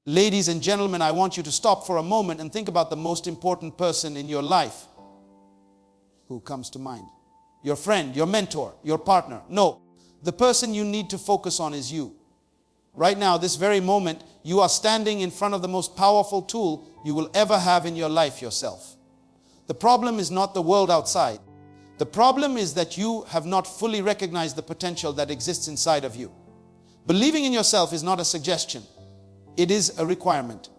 Ladies and gentlemen, I want you to stop for a moment and think about the most important person in your life. Who comes to mind? Your friend, your mentor, your partner? No, the person you need to focus on is you. Right now, this very moment, you are standing in front of the most powerful tool you will ever have in your life, yourself. The problem is not the world outside. The problem is that you have not fully recognized the potential that exists inside of you. Believing in yourself is not a suggestion. It is a requirement.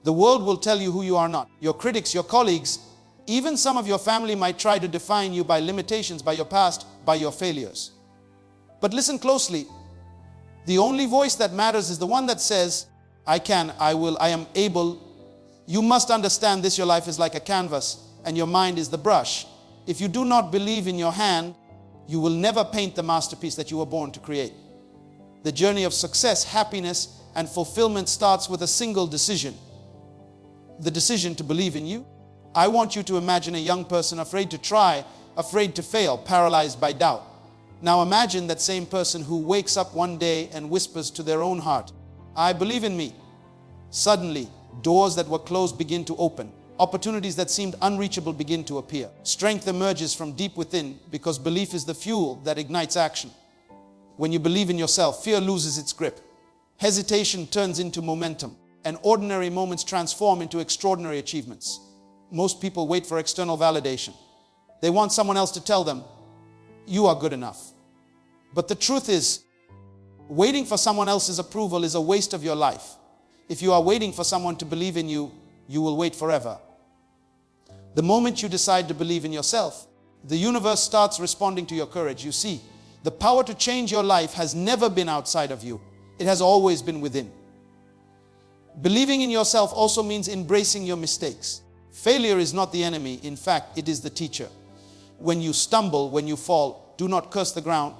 The world will tell you who you are not. Your critics, your colleagues, even some of your family might try to define you by limitations, by your past, by your failures. But listen closely. The only voice that matters is the one that says, I can, I will, I am able. You must understand this. Your life is like a canvas and your mind is the brush. If you do not believe in your hand, you will never paint the masterpiece that you were born to create. The journey of success, happiness, and fulfillment starts with a single decision. The decision to believe in you. I want you to imagine a young person afraid to try, afraid to fail, paralyzed by doubt. Now imagine that same person who wakes up one day and whispers to their own heart, I believe in me. Suddenly, doors that were closed begin to open. Opportunities that seemed unreachable begin to appear. Strength emerges from deep within because belief is the fuel that ignites action. When you believe in yourself, fear loses its grip. Hesitation turns into momentum, and ordinary moments transform into extraordinary achievements. Most people wait for external validation. They want someone else to tell them, you are good enough. But the truth is, waiting for someone else's approval is a waste of your life. If you are waiting for someone to believe in you, you will wait forever. The moment you decide to believe in yourself, the universe starts responding to your courage. You see, the power to change your life has never been outside of you. It has always been within. Believing in yourself also means embracing your mistakes. Failure is not the enemy. In fact, it is the teacher. When you stumble, when you fall, do not curse the ground.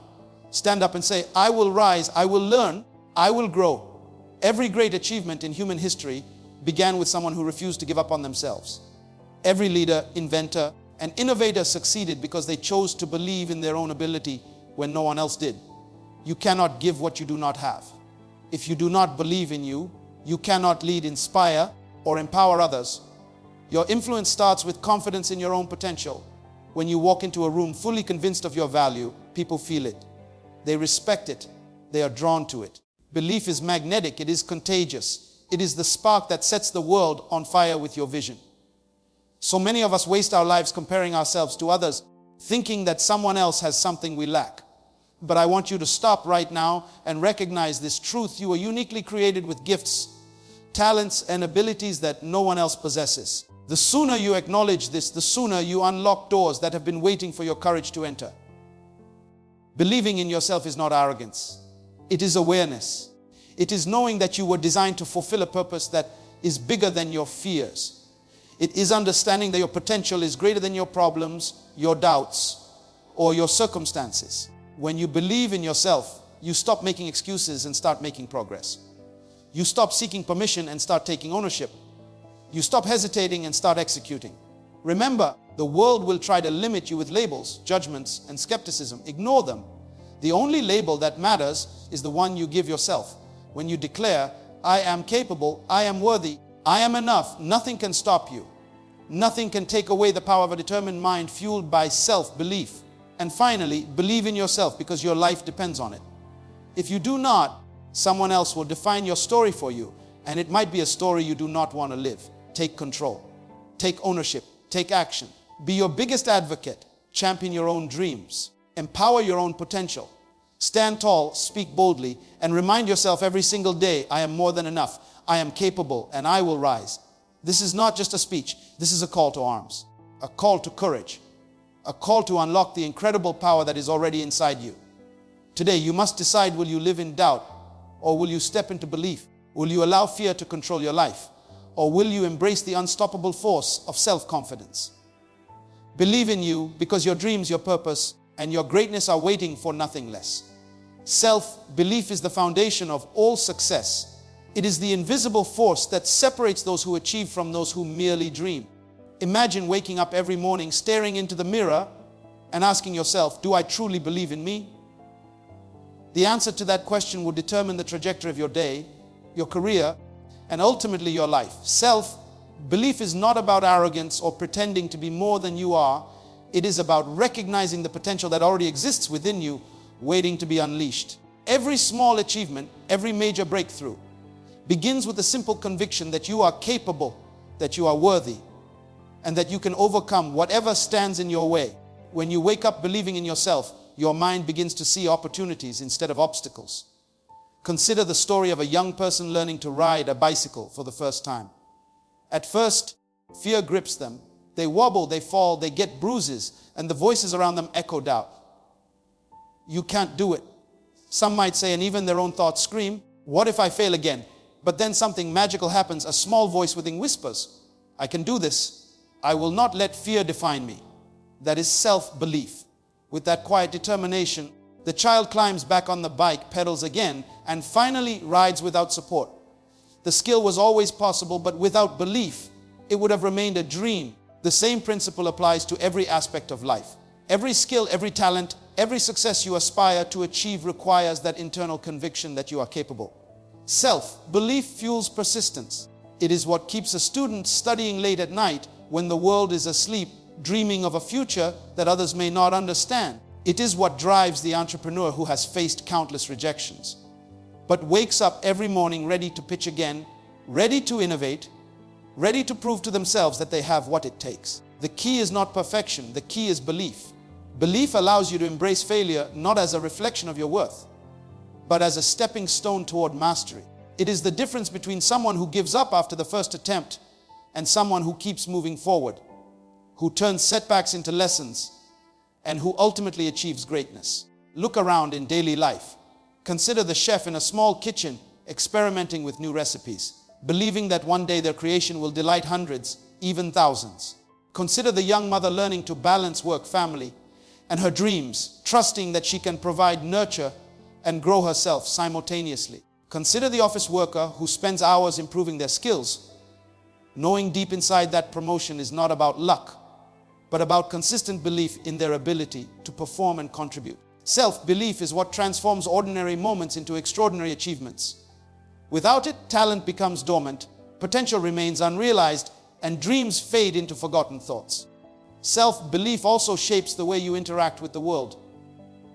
Stand up and say, I will rise, I will learn, I will grow. Every great achievement in human history began with someone who refused to give up on themselves. Every leader, inventor, and innovator succeeded because they chose to believe in their own ability when no one else did. You cannot give what you do not have. If you do not believe in you, you cannot lead, inspire, or empower others. Your influence starts with confidence in your own potential. When you walk into a room fully convinced of your value, people feel it. They respect it. They are drawn to it. Belief is magnetic. It is contagious. It is the spark that sets the world on fire with your vision. So many of us waste our lives comparing ourselves to others, thinking that someone else has something we lack. But I want you to stop right now and recognize this truth. You are uniquely created with gifts, talents, and abilities that no one else possesses. The sooner you acknowledge this, the sooner you unlock doors that have been waiting for your courage to enter. Believing in yourself is not arrogance. It is awareness. It is knowing that you were designed to fulfill a purpose that is bigger than your fears. It is understanding that your potential is greater than your problems, your doubts, or your circumstances. When you believe in yourself, you stop making excuses and start making progress. You stop seeking permission and start taking ownership. You stop hesitating and start executing. Remember, the world will try to limit you with labels, judgments, and skepticism. Ignore them. The only label that matters is the one you give yourself. When you declare, I am capable, I am worthy, I am enough, nothing can stop you. Nothing can take away the power of a determined mind fueled by self-belief. And finally, believe in yourself because your life depends on it. If you do not, someone else will define your story for you, and it might be a story you do not want to live. Take control. Take ownership. Take action. Be your biggest advocate. Champion your own dreams. Empower your own potential. Stand tall, speak boldly, and remind yourself every single day, I am more than enough. I am capable, and I will rise. This is not just a speech. This is a call to arms. A call to courage. A call to unlock the incredible power that is already inside you. Today, you must decide, will you live in doubt, or will you step into belief? Will you allow fear to control your life, or will you embrace the unstoppable force of self-confidence? Believe in you because your dreams, your purpose, and your greatness are waiting for nothing less. Self-belief is the foundation of all success. It is the invisible force that separates those who achieve from those who merely dream. Imagine waking up every morning, staring into the mirror and asking yourself, do I truly believe in me? The answer to that question will determine the trajectory of your day, your career, and ultimately your life. Self-belief is not about arrogance or pretending to be more than you are. It is about recognizing the potential that already exists within you, waiting to be unleashed. Every small achievement, every major breakthrough begins with the simple conviction that you are capable, that you are worthy, and that you can overcome whatever stands in your way. When you wake up believing in yourself, your mind begins to see opportunities instead of obstacles. Consider the story of a young person learning to ride a bicycle for the first time. At first, fear grips them. They wobble, they fall, they get bruises, and the voices around them echo doubt. You can't do it. Some might say, and even their own thoughts scream, what if I fail again? But then something magical happens. A small voice within whispers, I can do this. I will not let fear define me. That is self-belief. With that quiet determination, the child climbs back on the bike, pedals again, and finally rides without support. The skill was always possible, but without belief, it would have remained a dream. The same principle applies to every aspect of life. Every skill, every talent, every success you aspire to achieve requires that internal conviction that you are capable. Self-belief fuels persistence. It is what keeps a student studying late at night when the world is asleep, dreaming of a future that others may not understand. It is what drives the entrepreneur who has faced countless rejections, but wakes up every morning ready to pitch again, ready to innovate, ready to prove to themselves that they have what it takes. The key is not perfection, the key is belief. Belief allows you to embrace failure not as a reflection of your worth, but as a stepping stone toward mastery. It is the difference between someone who gives up after the first attempt and someone who keeps moving forward, who turns setbacks into lessons, and who ultimately achieves greatness. Look around in daily life. Consider the chef in a small kitchen experimenting with new recipes, believing that one day their creation will delight hundreds, even thousands. Consider the young mother learning to balance work, family, and her dreams, trusting that she can provide, nurture, and grow herself simultaneously. Consider the office worker who spends hours improving their skills, knowing deep inside that promotion is not about luck, but about consistent belief in their ability to perform and contribute. Self-belief is what transforms ordinary moments into extraordinary achievements. Without it, talent becomes dormant, potential remains unrealized, and dreams fade into forgotten thoughts. Self-belief also shapes the way you interact with the world.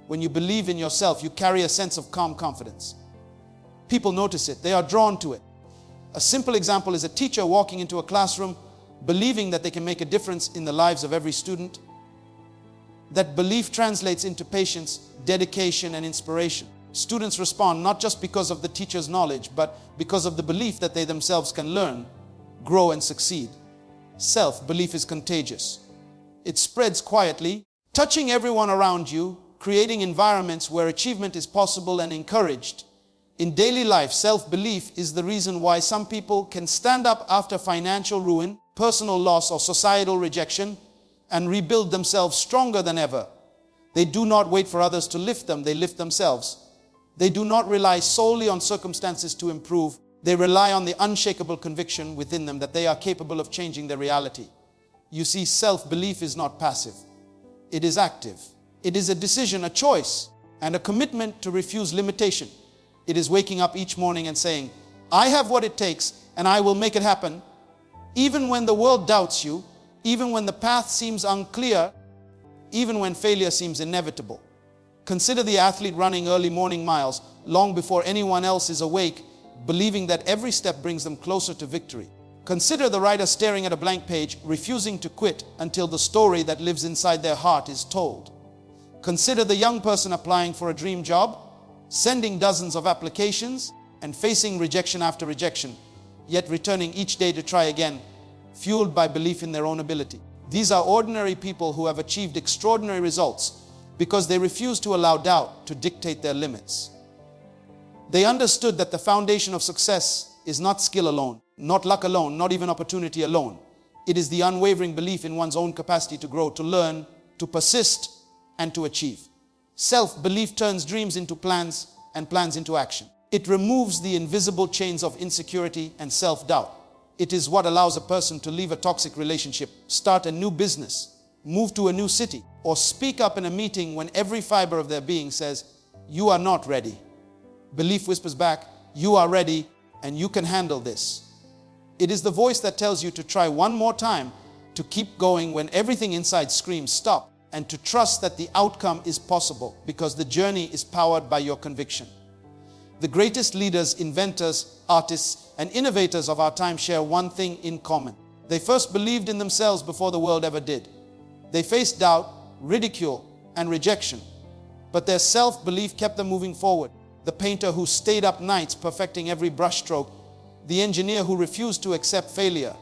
When you believe in yourself, you carry a sense of calm confidence. People notice it, they are drawn to it. A simple example is a teacher walking into a classroom, believing that they can make a difference in the lives of every student. That belief translates into patience, dedication, and inspiration. Students respond not just because of the teacher's knowledge, but because of the belief that they themselves can learn, grow, and succeed. Self-belief is contagious. It spreads quietly, touching everyone around you, creating environments where achievement is possible and encouraged. In daily life, self-belief is the reason why some people can stand up after financial ruin, personal loss, or societal rejection and rebuild themselves stronger than ever. They do not wait for others to lift them, they lift themselves. They do not rely solely on circumstances to improve. They rely on the unshakable conviction within them that they are capable of changing their reality. You see, self-belief is not passive. It is active. It is a decision, a choice, and a commitment to refuse limitation. It is waking up each morning and saying, I have what it takes and I will make it happen. Even when the world doubts you, even when the path seems unclear, even when failure seems inevitable. Consider the athlete running early morning miles, long before anyone else is awake, believing that every step brings them closer to victory. Consider the writer staring at a blank page, refusing to quit until the story that lives inside their heart is told. Consider the young person applying for a dream job, sending dozens of applications, and facing rejection after rejection, yet returning each day to try again, fueled by belief in their own ability. These are ordinary people who have achieved extraordinary results because they refuse to allow doubt to dictate their limits. They understood that the foundation of success is not skill alone, not luck alone, not even opportunity alone. It is the unwavering belief in one's own capacity to grow, to learn, to persist, and to achieve. Self-belief turns dreams into plans and plans into action. It removes the invisible chains of insecurity and self-doubt. It is what allows a person to leave a toxic relationship, start a new business, move to a new city, or speak up in a meeting when every fiber of their being says, you are not ready. Belief whispers back, you are ready, and you can handle this. It is the voice that tells you to try one more time, to keep going when everything inside screams stop, and to trust that the outcome is possible because the journey is powered by your conviction. The greatest leaders, inventors, artists, and innovators of our time share one thing in common. They first believed in themselves before the world ever did. They faced doubt, ridicule, and rejection, but their self-belief kept them moving forward. The painter who stayed up nights perfecting every brushstroke, the engineer who refused to accept failure,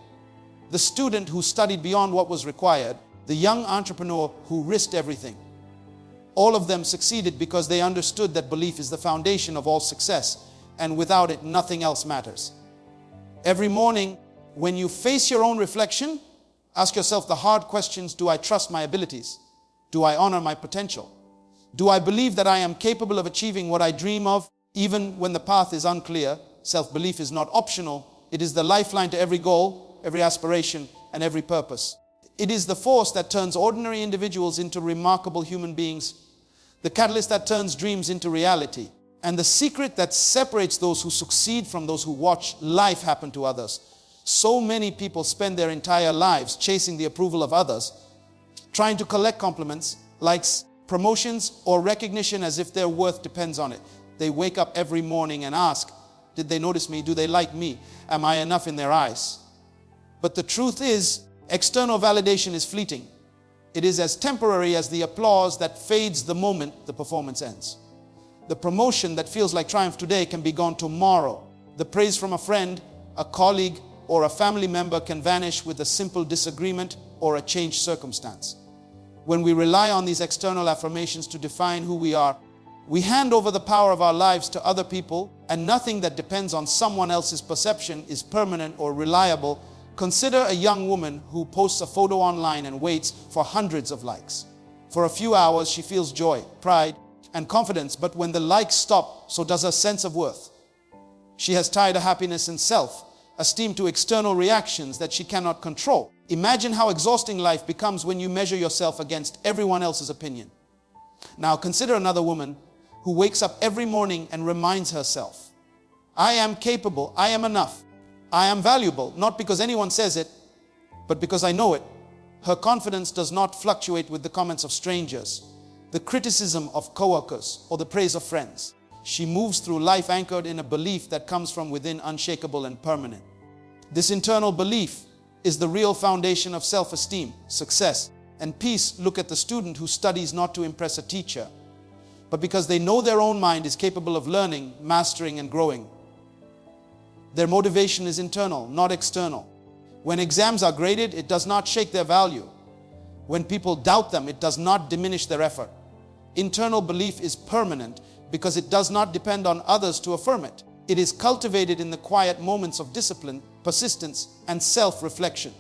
the student who studied beyond what was required, the young entrepreneur who risked everything. All of them succeeded because they understood that belief is the foundation of all success, and without it, nothing else matters. Every morning, when you face your own reflection, ask yourself the hard questions. Do I trust my abilities? Do I honor my potential? Do I believe that I am capable of achieving what I dream of, even when the path is unclear? Self-belief is not optional. It is the lifeline to every goal, every aspiration, and every purpose. It is the force that turns ordinary individuals into remarkable human beings, the catalyst that turns dreams into reality, and the secret that separates those who succeed from those who watch life happen to others. So many people spend their entire lives chasing the approval of others, trying to collect compliments, likes, promotions, or recognition as if their worth depends on it. They wake up every morning and ask, did they notice me? Do they like me? Am I enough in their eyes? But the truth is, external validation is fleeting. It is as temporary as the applause that fades the moment the performance ends. The promotion that feels like triumph today can be gone tomorrow. The praise from a friend, a colleague, or a family member can vanish with a simple disagreement or a changed circumstance. When we rely on these external affirmations to define who we are, we hand over the power of our lives to other people, and nothing that depends on someone else's perception is permanent or reliable. Consider a young woman who posts a photo online and waits for hundreds of likes. For a few hours, she feels joy, pride, and confidence, but when the likes stop, so does her sense of worth. She has tied her happiness and self-esteem to external reactions that she cannot control. Imagine how exhausting life becomes when you measure yourself against everyone else's opinion. Now consider another woman who wakes up every morning and reminds herself, I am capable, I am enough, I am valuable, not because anyone says it, but because I know it. Her confidence does not fluctuate with the comments of strangers, the criticism of coworkers, or the praise of friends. She moves through life anchored in a belief that comes from within, unshakable and permanent. This internal belief is the real foundation of self-esteem, success, and peace. Look at the student who studies not to impress a teacher, but because they know their own mind is capable of learning, mastering, and growing. Their motivation is internal, not external. When exams are graded, it does not shake their value. When people doubt them, it does not diminish their effort. Internal belief is permanent because it does not depend on others to affirm it. It is cultivated in the quiet moments of discipline, persistence, and self-reflection.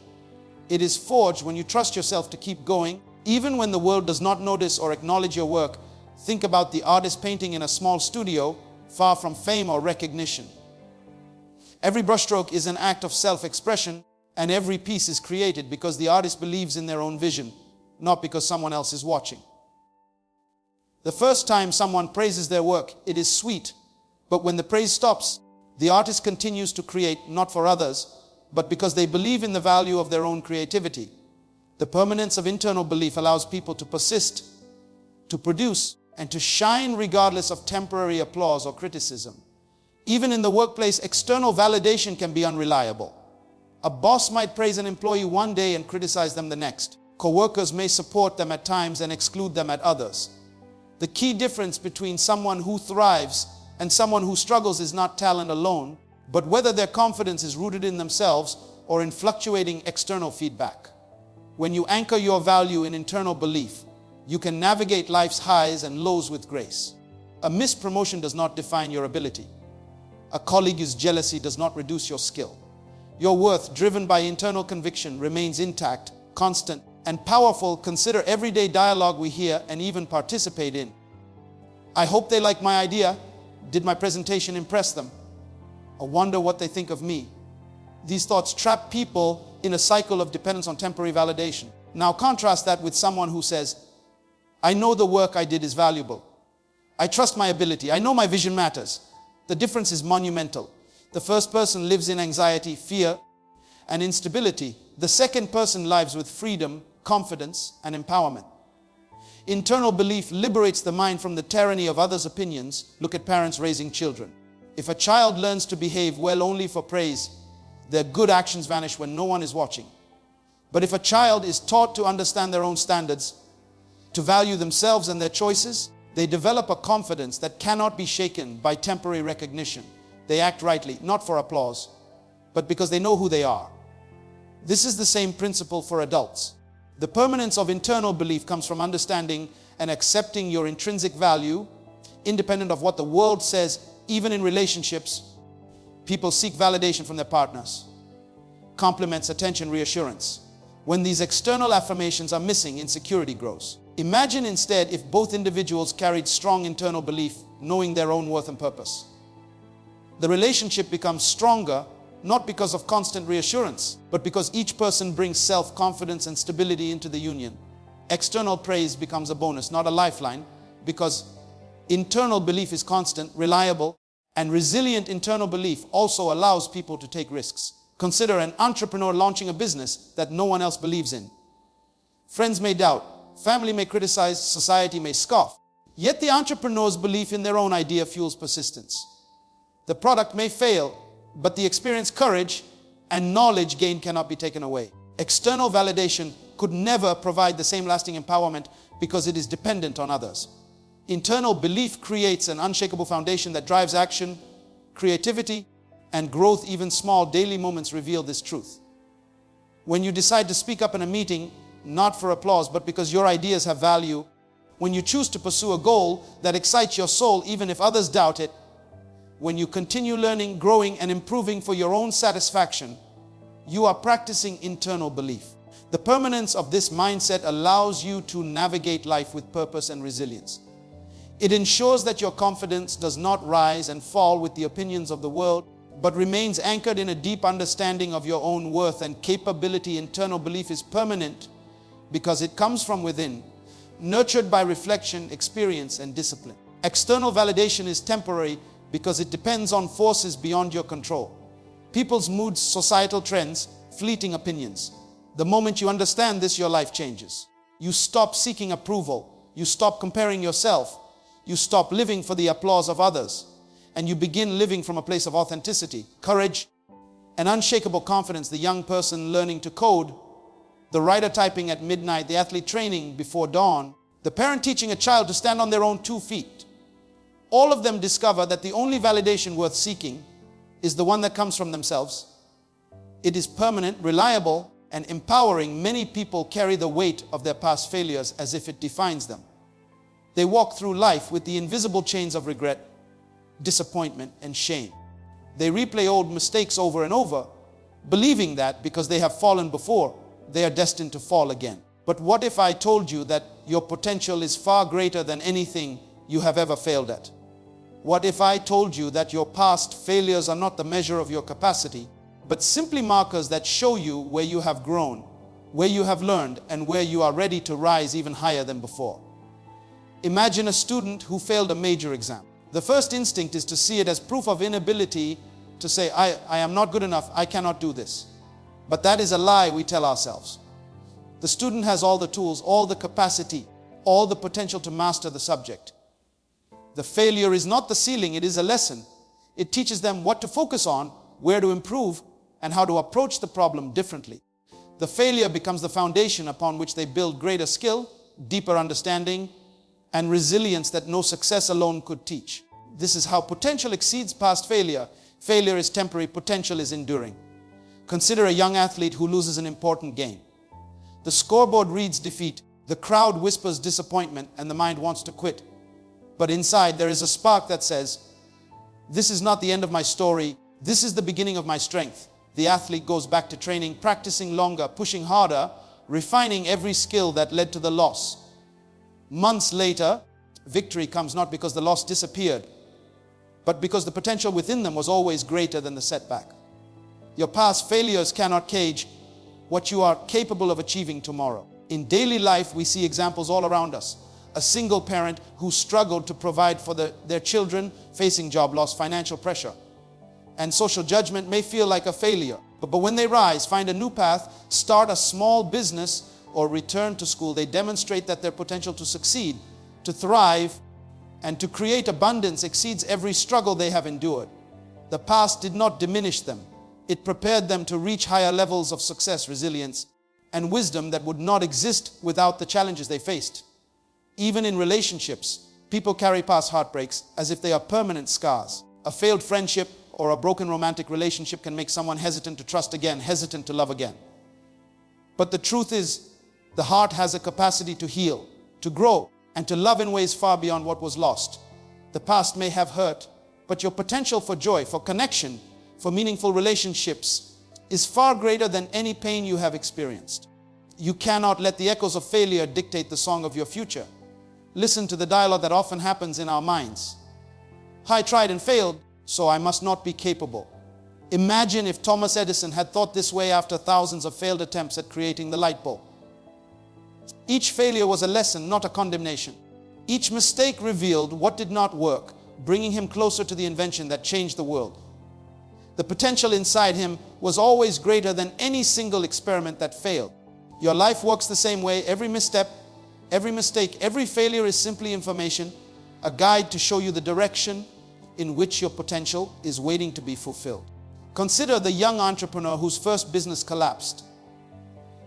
It is forged when you trust yourself to keep going, even when the world does not notice or acknowledge your work. Think about the artist painting in a small studio, far from fame or recognition. Every brushstroke is an act of self-expression, and every piece is created because the artist believes in their own vision, not because someone else is watching. The first time someone praises their work, it is sweet, but when the praise stops, the artist continues to create not for others, but because they believe in the value of their own creativity. The permanence of internal belief allows people to persist, to produce, and to shine regardless of temporary applause or criticism. Even in the workplace, external validation can be unreliable. A boss might praise an employee one day and criticize them the next. Co-workers may support them at times and exclude them at others. The key difference between someone who thrives and someone who struggles is not talent alone, but whether their confidence is rooted in themselves or in fluctuating external feedback. When you anchor your value in internal belief, you can navigate life's highs and lows with grace. A missed promotion does not define your ability. A colleague's jealousy does not reduce your skill. Your worth, driven by internal conviction, remains intact, constant, and powerful. Consider everyday dialogue we hear and even participate in. I hope they like my idea. Did my presentation impress them? I wonder what they think of me. These thoughts trap people in a cycle of dependence on temporary validation. Now contrast that with someone who says, I know the work I did is valuable. I trust my ability. I know my vision matters. The difference is monumental. The first person lives in anxiety, fear, and instability. The second person lives with freedom, confidence, and empowerment. Internal belief liberates the mind from the tyranny of others' opinions. Look at parents raising children. If a child learns to behave well only for praise, their good actions vanish when no one is watching. But if a child is taught to understand their own standards, to value themselves and their choices, they develop a confidence that cannot be shaken by temporary recognition. They act rightly, not for applause, but because they know who they are. This is the same principle for adults. The permanence of internal belief comes from understanding and accepting your intrinsic value, independent of what the world says. Even in relationships, people seek validation from their partners, compliments, attention, reassurance. When these external affirmations are missing, insecurity grows. Imagine instead if both individuals carried strong internal belief, knowing their own worth and purpose. The relationship becomes stronger, not because of constant reassurance, but because each person brings self-confidence and stability into the union. External praise becomes a bonus, not a lifeline, because internal belief is constant, reliable, and resilient. Internal belief also allows people to take risks. Consider an entrepreneur launching a business that no one else believes in. Friends may doubt, family may criticize, society may scoff. Yet the entrepreneur's belief in their own idea fuels persistence. The product may fail, but the experience, courage, and knowledge gained cannot be taken away. External validation could never provide the same lasting empowerment because it is dependent on others. Internal belief creates an unshakable foundation that drives action, creativity, and growth. Even small daily moments reveal this truth. When you decide to speak up in a meeting, not for applause, but because your ideas have value, when you choose to pursue a goal that excites your soul, even if others doubt it, when you continue learning, growing, and improving for your own satisfaction, you are practicing internal belief. The permanence of this mindset allows you to navigate life with purpose and resilience. It ensures that your confidence does not rise and fall with the opinions of the world, but remains anchored in a deep understanding of your own worth and capability. Internal belief is permanent because it comes from within, nurtured by reflection, experience, and discipline. External validation is temporary because it depends on forces beyond your control. People's moods, societal trends, fleeting opinions. The moment you understand this, your life changes. You stop seeking approval. You stop comparing yourself. You stop living for the applause of others. And you begin living from a place of authenticity, courage, and unshakable confidence. The young person learning to code, the writer typing at midnight, the athlete training before dawn, the parent teaching a child to stand on their own 2 feet. All of them discover that the only validation worth seeking is the one that comes from themselves. It is permanent, reliable, and empowering. Many people carry the weight of their past failures as if it defines them. They walk through life with the invisible chains of regret, disappointment, and shame. They replay old mistakes over and over, believing that because they have fallen before, they are destined to fall again. But what if I told you that your potential is far greater than anything you have ever failed at? What if I told you that your past failures are not the measure of your capacity, but simply markers that show you where you have grown, where you have learned, and where you are ready to rise even higher than before? Imagine a student who failed a major exam. The first instinct is to see it as proof of inability, to say, I am not good enough, I cannot do this. But that is a lie we tell ourselves. The student has all the tools, all the capacity, all the potential to master the subject. The failure is not the ceiling, it is a lesson. It teaches them what to focus on, where to improve, and how to approach the problem differently. The failure becomes the foundation upon which they build greater skill, deeper understanding, and resilience that no success alone could teach. This is how potential exceeds past failure. Failure is temporary, potential is enduring. Consider a young athlete who loses an important game. The scoreboard reads defeat, the crowd whispers disappointment, and the mind wants to quit. But inside there is a spark that says, this is not the end of my story, this is the beginning of my strength. The athlete goes back to training, practicing longer, pushing harder, refining every skill that led to the loss. Months later, victory comes not because the loss disappeared, but because the potential within them was always greater than the setback. Your past failures cannot cage what you are capable of achieving tomorrow. In daily life, we see examples all around us. A single parent who struggled to provide for their children, facing job loss, financial pressure. and social judgment may feel like a failure. But when they rise, find a new path, start a small business, or return to school, they demonstrate that their potential to succeed, to thrive, and to create abundance exceeds every struggle they have endured. The past did not diminish them. It prepared them to reach higher levels of success, resilience, and wisdom that would not exist without the challenges they faced. Even in relationships, people carry past heartbreaks as if they are permanent scars. A failed friendship or a broken romantic relationship can make someone hesitant to trust again, hesitant to love again. But the truth is, the heart has a capacity to heal, to grow, and to love in ways far beyond what was lost. The past may have hurt, but your potential for joy, for connection, for meaningful relationships is far greater than any pain you have experienced. You cannot let the echoes of failure dictate the song of your future. Listen to the dialogue that often happens in our minds. I tried and failed, so I must not be capable. Imagine if Thomas Edison had thought this way after thousands of failed attempts at creating the light bulb. Each failure was a lesson, not a condemnation. Each mistake revealed what did not work, bringing him closer to the invention that changed the world. The potential inside him was always greater than any single experiment that failed. Your life works the same way. Every misstep, every mistake, every failure is simply information, a guide to show you the direction in which your potential is waiting to be fulfilled. Consider the young entrepreneur whose first business collapsed.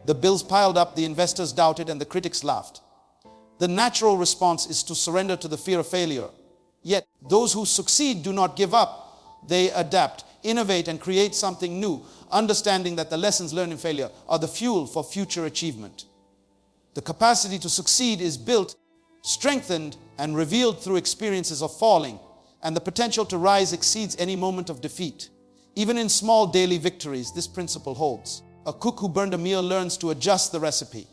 The bills piled up, the investors doubted, and the critics laughed. The natural response is to surrender to the fear of failure. Yet, those who succeed do not give up. They adapt, innovate, and create something new, understanding that the lessons learned in failure are the fuel for future achievement. The capacity to succeed is built, strengthened, and revealed through experiences of falling, and the potential to rise exceeds any moment of defeat. Even in small daily victories, this principle holds. A cook who burned a meal learns to adjust the recipe.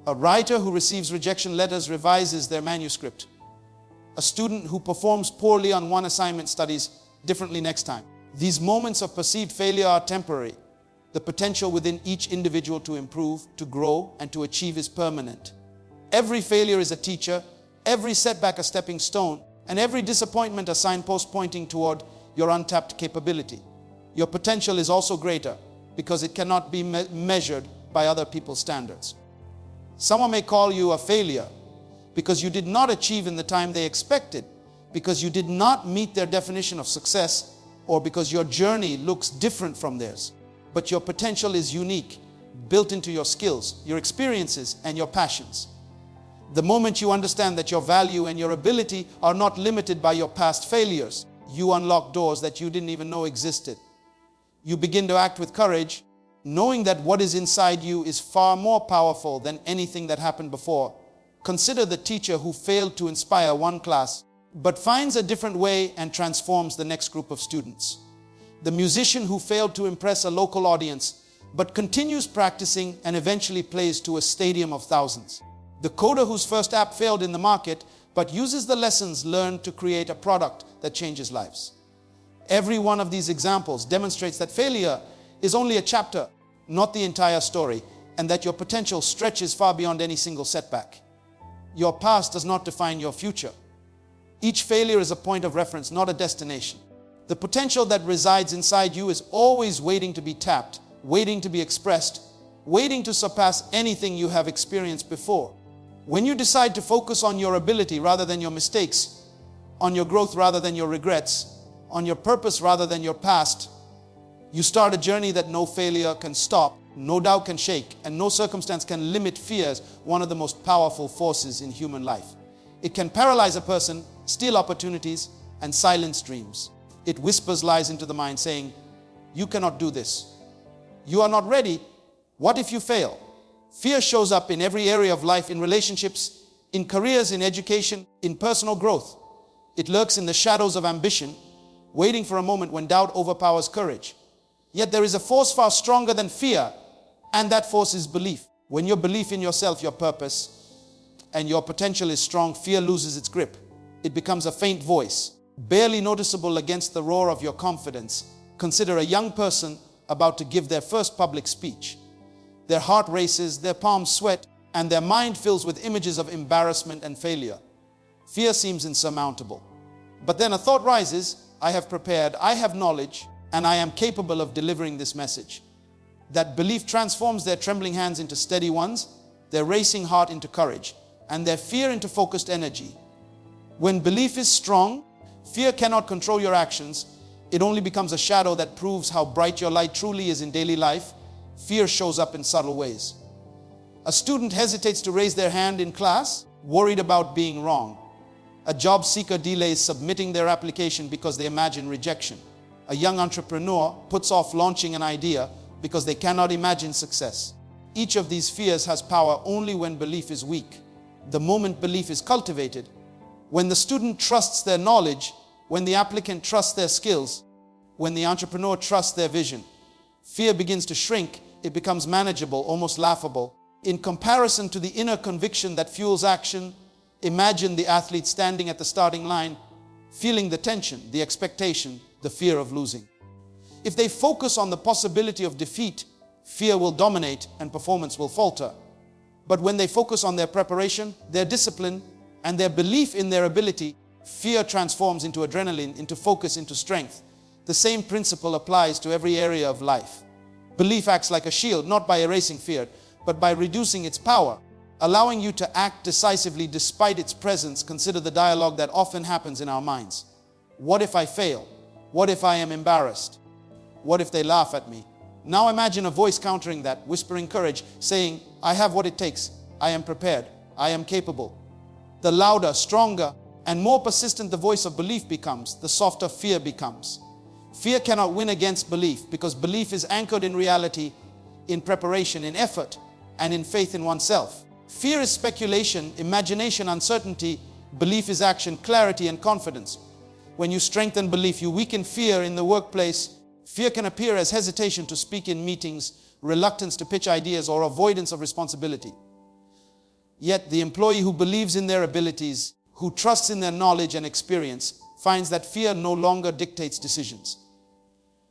A writer who receives rejection letters revises their manuscript. A student who performs poorly on one assignment studies differently next time. These moments of perceived failure are temporary. The potential within each individual to improve, to grow, and to achieve is permanent. Every failure is a teacher, every setback a stepping stone, and every disappointment a signpost pointing toward your untapped capability. Your potential is also greater because it cannot be measured by other people's standards. Someone may call you a failure because you did not achieve in the time they expected, because you did not meet their definition of success, or because your journey looks different from theirs. But your potential is unique, built into your skills, your experiences, and your passions. The moment you understand that your value and your ability are not limited by your past failures, you unlock doors that you didn't even know existed. You begin to act with courage, knowing that what is inside you is far more powerful than anything that happened before. Consider the teacher who failed to inspire one class, but finds a different way and transforms the next group of students. The musician who failed to impress a local audience, but continues practicing and eventually plays to a stadium of thousands. The coder whose first app failed in the market, but uses the lessons learned to create a product that changes lives. Every one of these examples demonstrates that failure is only a chapter, not the entire story, and that your potential stretches far beyond any single setback. Your past does not define your future. Each failure is a point of reference, not a destination. The potential that resides inside you is always waiting to be tapped, waiting to be expressed, waiting to surpass anything you have experienced before. When you decide to focus on your ability rather than your mistakes, on your growth rather than your regrets, on your purpose rather than your past, you start a journey that no failure can stop, no doubt can shake, and no circumstance can limit. Fears, one of the most powerful forces in human life. It can paralyze a person, steal opportunities, and silence dreams. It whispers lies into the mind saying, you cannot do this. You are not ready. What if you fail? Fear shows up in every area of life, in relationships, in careers, in education, in personal growth. It lurks in the shadows of ambition, waiting for a moment when doubt overpowers courage. Yet there is a force far stronger than fear, and that force is belief. When your belief in yourself, your purpose, and your potential is strong, fear loses its grip. It becomes a faint voice, barely noticeable against the roar of your confidence. Consider a young person about to give their first public speech. Their heart races, their palms sweat, and their mind fills with images of embarrassment and failure. Fear seems insurmountable. But then a thought rises, I have prepared, I have knowledge, and I am capable of delivering this message. That belief transforms their trembling hands into steady ones, their racing heart into courage, and their fear into focused energy. When belief is strong, fear cannot control your actions. It only becomes a shadow that proves how bright your light truly is in daily life. Fear shows up in subtle ways. A student hesitates to raise their hand in class, worried about being wrong. A job seeker delays submitting their application because they imagine rejection. A young entrepreneur puts off launching an idea because they cannot imagine success. Each of these fears has power only when belief is weak. The moment belief is cultivated, when the student trusts their knowledge, when the applicant trusts their skills, when the entrepreneur trusts their vision, fear begins to shrink. It becomes manageable, almost laughable. In comparison to the inner conviction that fuels action, imagine the athlete standing at the starting line, feeling the tension, the expectation, the fear of losing. If they focus on the possibility of defeat, fear will dominate and performance will falter. But when they focus on their preparation, their discipline, and their belief in their ability, fear transforms into adrenaline, into focus, into strength. The same principle applies to every area of life. Belief acts like a shield, not by erasing fear, but by reducing its power, allowing you to act decisively despite its presence. Consider the dialogue that often happens in our minds. What if I fail? What if I am embarrassed? What if they laugh at me? Now imagine a voice countering that, whispering courage, saying, I have what it takes. I am prepared. I am capable. The louder, stronger, and more persistent the voice of belief becomes, the softer fear becomes. Fear cannot win against belief because belief is anchored in reality, in preparation, in effort, and in faith in oneself. Fear is speculation, imagination, uncertainty. Belief is action, clarity, and confidence. When you strengthen belief, you weaken fear in the workplace. Fear can appear as hesitation to speak in meetings, reluctance to pitch ideas, or avoidance of responsibility. Yet the employee who believes in their abilities, who trusts in their knowledge and experience, finds that fear no longer dictates decisions.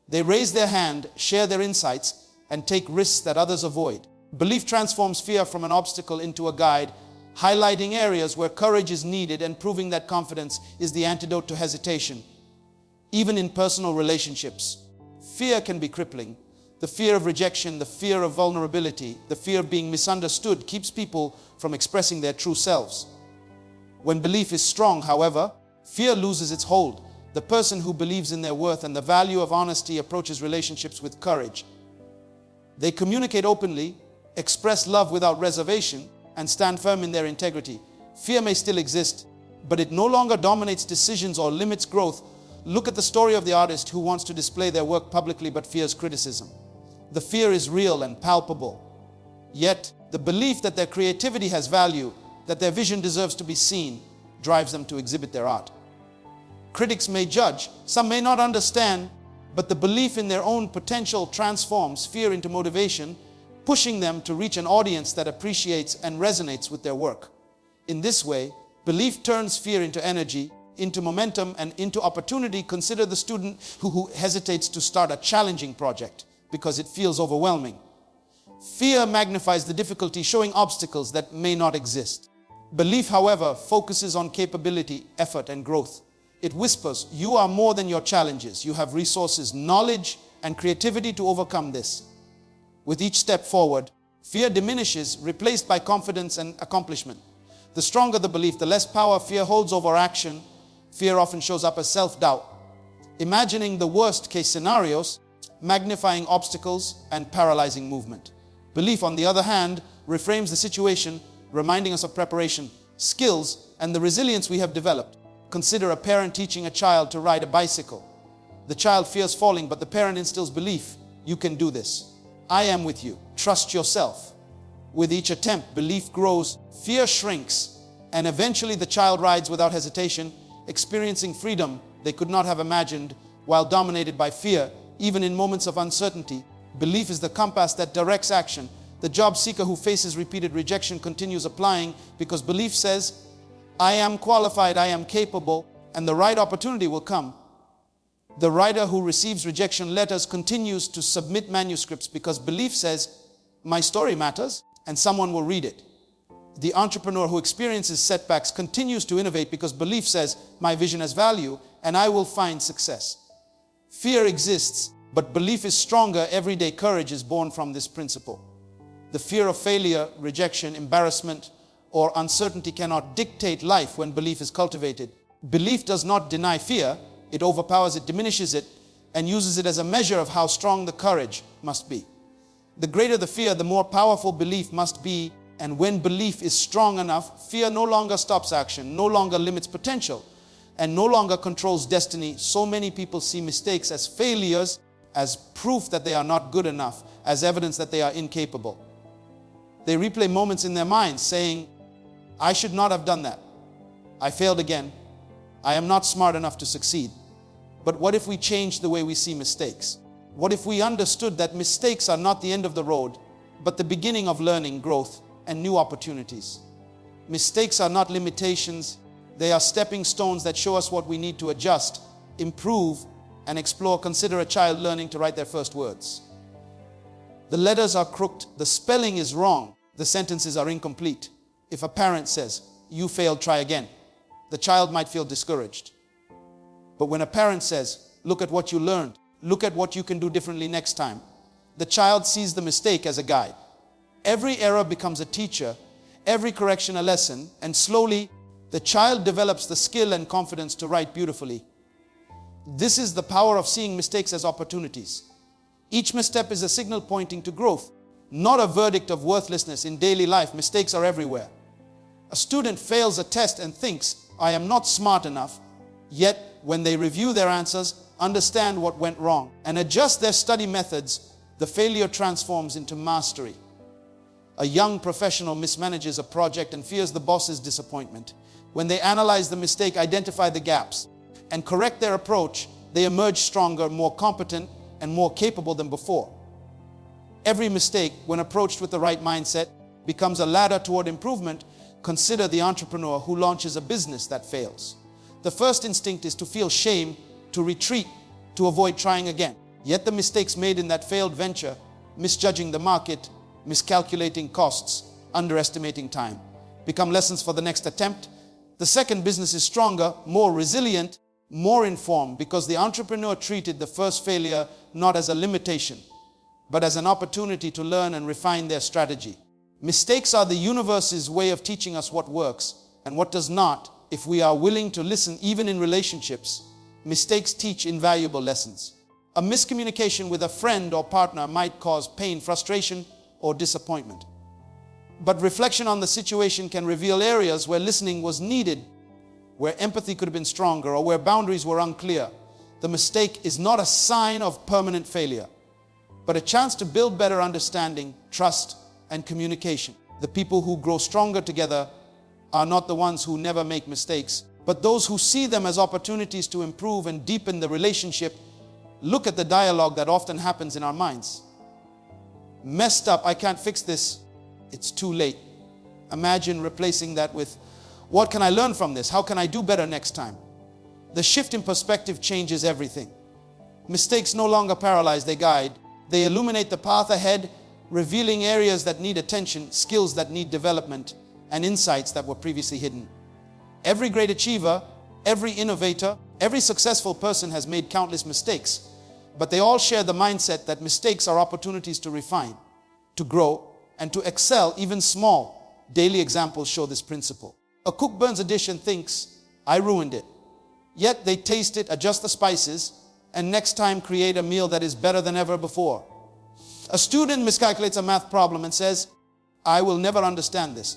They raise their hand, share their insights, and take risks that others avoid. Belief transforms fear from an obstacle into a guide, highlighting areas where courage is needed and proving that confidence is the antidote to hesitation. Even in personal relationships, fear can be crippling. The fear of rejection, the fear of vulnerability, the fear of being misunderstood keeps people from expressing their true selves. When belief is strong, however, fear loses its hold. The person who believes in their worth and the value of honesty approaches relationships with courage. They communicate openly, express love without reservation, and stand firm in their integrity. Fear may still exist, but it no longer dominates decisions or limits growth. Look at the story of the artist who wants to display their work publicly but fears criticism. The fear is real and palpable. Yet, the belief that their creativity has value, that their vision deserves to be seen, drives them to exhibit their art. Critics may judge, some may not understand, but the belief in their own potential transforms fear into motivation, pushing them to reach an audience that appreciates and resonates with their work. In this way, belief turns fear into energy, into momentum, and into opportunity. Consider the student who hesitates to start a challenging project because it feels overwhelming. Fear magnifies the difficulty, showing obstacles that may not exist. Belief, however, focuses on capability, effort, and growth. It whispers, you are more than your challenges. You have resources, knowledge, and creativity to overcome this. With each step forward, fear diminishes, replaced by confidence and accomplishment. The stronger the belief, the less power fear holds over action. Fear often shows up as self-doubt, imagining the worst-case scenarios, magnifying obstacles, and paralyzing movement. Belief, on the other hand, reframes the situation, reminding us of preparation, skills, and the resilience we have developed. Consider a parent teaching a child to ride a bicycle. The child fears falling, but the parent instills belief. You can do this. I am with you. Trust yourself. With each attempt, belief grows, fear shrinks, and eventually the child rides without hesitation, experiencing freedom they could not have imagined while dominated by fear. Even in moments of uncertainty, belief is the compass that directs action. The job seeker who faces repeated rejection continues applying because belief says, I am qualified, I am capable, and the right opportunity will come. The writer who receives rejection letters continues to submit manuscripts because belief says, my story matters, and someone will read it. The entrepreneur who experiences setbacks continues to innovate because belief says, my vision has value, and I will find success. Fear exists, but belief is stronger. Everyday courage is born from this principle. The fear of failure, rejection, embarrassment, or uncertainty cannot dictate life when belief is cultivated. Belief does not deny fear, it overpowers it, diminishes it, and uses it as a measure of how strong the courage must be. The greater the fear, the more powerful belief must be, and when belief is strong enough, fear no longer stops action, no longer limits potential, and no longer controls destiny. So many people see mistakes as failures, as proof that they are not good enough, as evidence that they are incapable. They replay moments in their minds saying, I should not have done that. I failed again. I am not smart enough to succeed. But what if we change the way we see mistakes? What if we understood that mistakes are not the end of the road, but the beginning of learning, growth, and new opportunities? Mistakes are not limitations. They are stepping stones that show us what we need to adjust, improve, and explore. Consider a child learning to write their first words. The letters are crooked, the spelling is wrong, the sentences are incomplete. If a parent says, you failed, try again, the child might feel discouraged. But when a parent says, look at what you learned, look at what you can do differently next time, the child sees the mistake as a guide. Every error becomes a teacher, every correction a lesson, and slowly the child develops the skill and confidence to write beautifully. This is the power of seeing mistakes as opportunities. Each misstep is a signal pointing to growth, not a verdict of worthlessness. In daily life, mistakes are everywhere. A student fails a test and thinks, I am not smart enough, yet when they review their answers, understand what went wrong, and adjust their study methods, the failure transforms into mastery. A young professional mismanages a project and fears the boss's disappointment. When they analyze the mistake, identify the gaps, and correct their approach, they emerge stronger, more competent, and more capable than before. Every mistake, when approached with the right mindset, becomes a ladder toward improvement. Consider the entrepreneur who launches a business that fails. The first instinct is to feel shame, to retreat, to avoid trying again. Yet the mistakes made in that failed venture, misjudging the market, miscalculating costs, underestimating time, become lessons for the next attempt. The second business is stronger, more resilient, more informed, because the entrepreneur treated the first failure not as a limitation, but as an opportunity to learn and refine their strategy. Mistakes are the universe's way of teaching us what works and what does not. If we are willing to listen, even in relationships, mistakes teach invaluable lessons. A miscommunication with a friend or partner might cause pain, frustration, or disappointment. But reflection on the situation can reveal areas where listening was needed, where empathy could have been stronger, or where boundaries were unclear. The mistake is not a sign of permanent failure, but a chance to build better understanding, trust, and communication. The people who grow stronger together are not the ones who never make mistakes, but those who see them as opportunities to improve and deepen the relationship. Look at the dialogue that often happens in our minds. Messed up, I can't fix this, it's too late. Imagine replacing that with, what can I learn from this? How can I do better next time? The shift in perspective changes everything. Mistakes no longer paralyze, they guide. They illuminate the path ahead, revealing areas that need attention, skills that need development, and insights that were previously hidden. Every great achiever, every innovator, every successful person has made countless mistakes, but they all share the mindset that mistakes are opportunities to refine, to grow, and to excel. Even small, daily examples show this principle. A cook burns a dish and thinks, I ruined it. Yet they taste it, adjust the spices, and next time create a meal that is better than ever before. A student miscalculates a math problem and says, I will never understand this.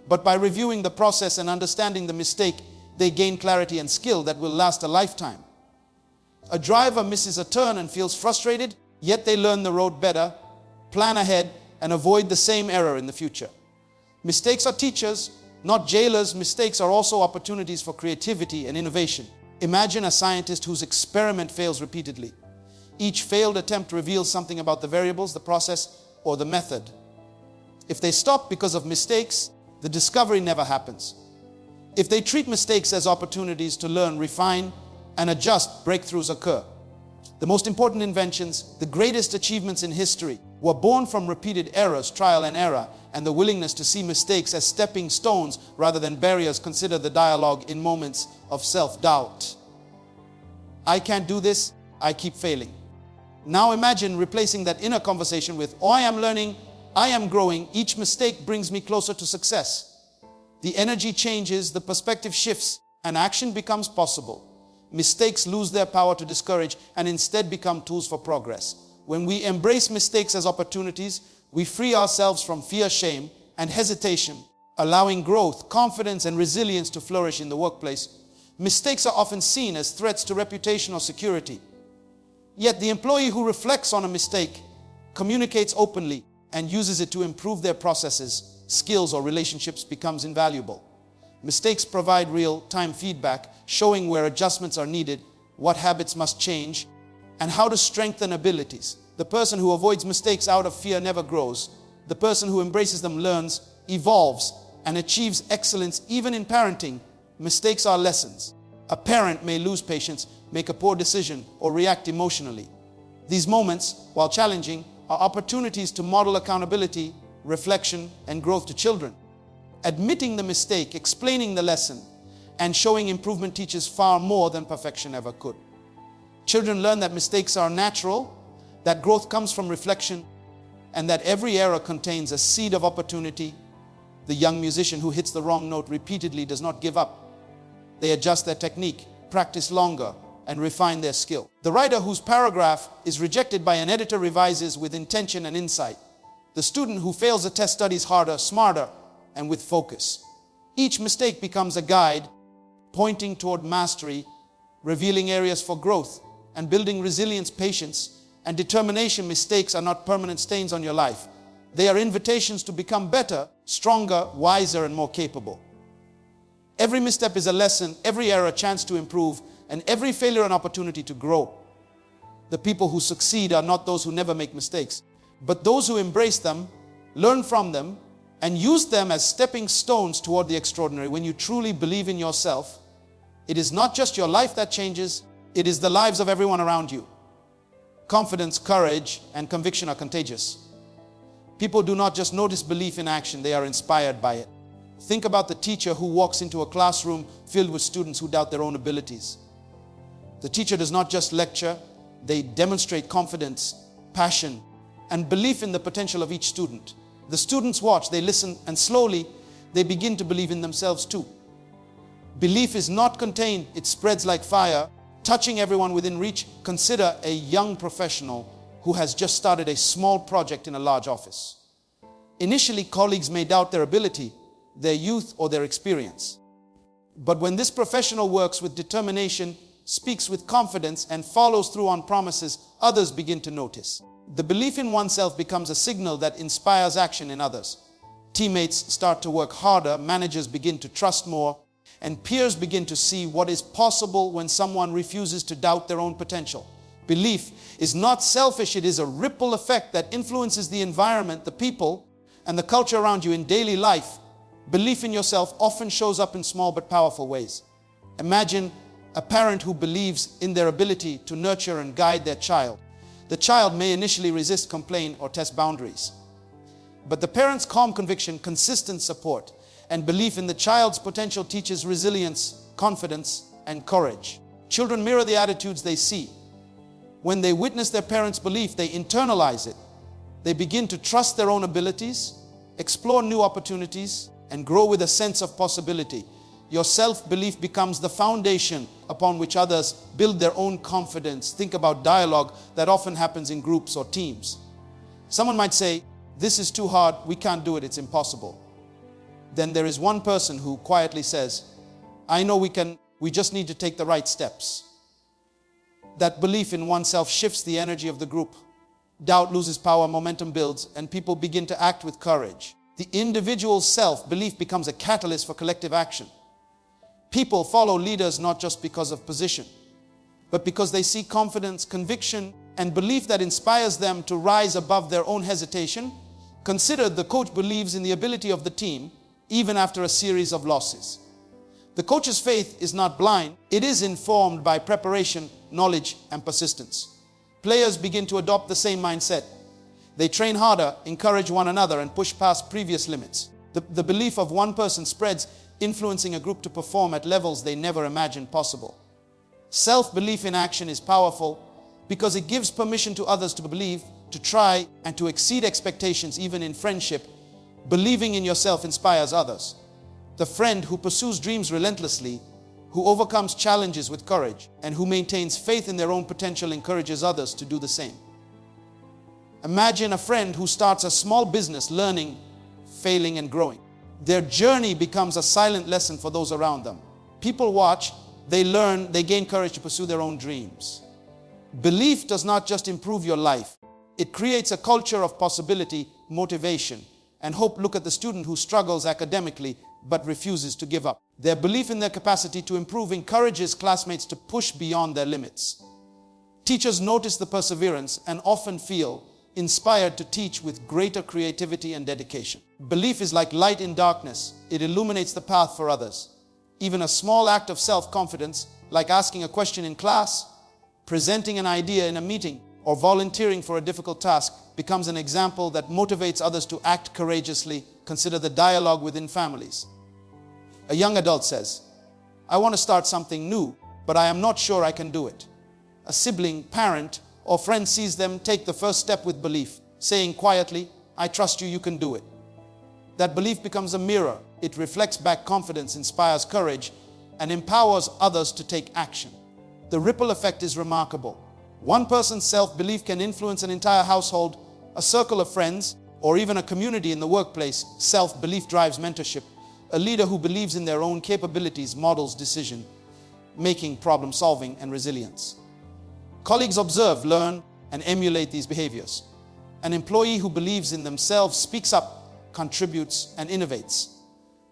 But by reviewing the process and understanding the mistake, they gain clarity and skill that will last a lifetime. A driver misses a turn and feels frustrated, yet they learn the road better, plan ahead, and avoid the same error in the future. Mistakes are teachers, not jailers. Mistakes are also opportunities for creativity and innovation. Imagine a scientist whose experiment fails repeatedly. Each failed attempt reveals something about the variables, the process, or the method. If they stop because of mistakes, the discovery never happens. If they treat mistakes as opportunities to learn, refine, and adjust, breakthroughs occur. The most important inventions, the greatest achievements in history, were born from repeated errors, trial and error, and the willingness to see mistakes as stepping stones rather than barriers. Consider the dialogue in moments of self-doubt. I can't do this. I keep failing. Now imagine replacing that inner conversation with, oh, I am learning, I am growing, each mistake brings me closer to success. The energy changes, the perspective shifts, and action becomes possible. Mistakes lose their power to discourage and instead become tools for progress. When we embrace mistakes as opportunities, we free ourselves from fear, shame, and hesitation, allowing growth, confidence, and resilience to flourish in the workplace. Mistakes are often seen as threats to reputation or security. Yet the employee who reflects on a mistake, communicates openly, and uses it to improve their processes, skills, or relationships becomes invaluable. Mistakes provide real-time feedback, showing where adjustments are needed, what habits must change, and how to strengthen abilities. The person who avoids mistakes out of fear never grows. The person who embraces them learns, evolves, and achieves excellence. Even in parenting, mistakes are lessons. A parent may lose patience, make a poor decision, or react emotionally. These moments, while challenging, are opportunities to model accountability, reflection, and growth to children. Admitting the mistake, explaining the lesson, and showing improvement teaches far more than perfection ever could. Children learn that mistakes are natural, that growth comes from reflection, and that every error contains a seed of opportunity. The young musician who hits the wrong note repeatedly does not give up. They adjust their technique, practice longer, and refine their skill. The writer whose paragraph is rejected by an editor revises with intention and insight. The student who fails a test studies harder, smarter, and with focus. Each mistake becomes a guide, pointing toward mastery, revealing areas for growth, and building resilience, patience, and determination. Mistakes are not permanent stains on your life. They are invitations to become better, stronger, wiser, and more capable. Every misstep is a lesson, every error a chance to improve, and every failure an opportunity to grow. The people who succeed are not those who never make mistakes, but those who embrace them, learn from them, and use them as stepping stones toward the extraordinary. When you truly believe in yourself, it is not just your life that changes, it is the lives of everyone around you. Confidence, courage, and conviction are contagious. People do not just notice belief in action, they are inspired by it. Think about the teacher who walks into a classroom filled with students who doubt their own abilities. The teacher does not just lecture, they demonstrate confidence, passion, and belief in the potential of each student. The students watch, they listen, and slowly they begin to believe in themselves too. Belief is not contained, it spreads like fire, touching everyone within reach. Consider a young professional who has just started a small project in a large office. Initially, colleagues may doubt their ability, their youth, or their experience. But when this professional works with determination, speaks with confidence, and follows through on promises, others begin to notice. The belief in oneself becomes a signal that inspires action in others. Teammates start to work harder, managers begin to trust more, and peers begin to see what is possible when someone refuses to doubt their own potential. Belief is not selfish, it is a ripple effect that influences the environment, the people, and the culture around you in daily life. Belief in yourself often shows up in small but powerful ways. Imagine a parent who believes in their ability to nurture and guide their child. The child may initially resist, complain, or test boundaries. But the parent's calm conviction, consistent support, and belief in the child's potential teaches resilience, confidence, and courage. Children mirror the attitudes they see. When they witness their parents' belief, they internalize it. They begin to trust their own abilities, explore new opportunities, and grow with a sense of possibility. Your self-belief becomes the foundation upon which others build their own confidence. Think about dialogue that often happens in groups or teams. Someone might say, "This is too hard, we can't do it, it's impossible." Then there is one person who quietly says, "I know we can, we just need to take the right steps." That belief in oneself shifts the energy of the group. Doubt loses power, momentum builds, and people begin to act with courage. The individual's self-belief becomes a catalyst for collective action. People follow leaders not just because of position, but because they see confidence, conviction, and belief that inspires them to rise above their own hesitation. Consider the coach believes in the ability of the team, even after a series of losses. The coach's faith is not blind, it is informed by preparation, knowledge, and persistence. Players begin to adopt the same mindset. They train harder, encourage one another, and push past previous limits. The belief of one person spreads, influencing a group to perform at levels they never imagined possible. Self-belief in action is powerful. because it gives permission to others to believe, to try, and to exceed expectations even in friendship. Believing in yourself inspires others. The friend who pursues dreams relentlessly, who overcomes challenges with courage, and who maintains faith in their own potential encourages others to do the same. Imagine a friend who starts a small business, learning, failing, and growing. Their journey becomes a silent lesson for those around them. People watch, they learn, they gain courage to pursue their own dreams. Belief does not just improve your life. It creates a culture of possibility, motivation, and hope. Look at the student who struggles academically but refuses to give up. Their belief in their capacity to improve encourages classmates to push beyond their limits. Teachers notice the perseverance and often feel inspired to teach with greater creativity and dedication. Belief is like light in darkness. It illuminates the path for others. Even a small act of self-confidence, like asking a question in class, presenting an idea in a meeting, or volunteering for a difficult task, becomes an example that motivates others to act courageously. Consider the dialogue within families. A young adult says, "I want to start something new, but I am not sure I can do it." A sibling, parent, or friend sees them take the first step with belief, saying quietly, "I trust you, you can do it." That belief becomes a mirror. It reflects back confidence, inspires courage, and empowers others to take action. The ripple effect is remarkable. One person's self-belief can influence an entire household, a circle of friends, or even a community in the workplace. Self-belief drives mentorship. A leader who believes in their own capabilities models decision-making, problem-solving, and resilience. Colleagues observe, learn, and emulate these behaviors. An employee who believes in themselves speaks up, contributes, and innovates.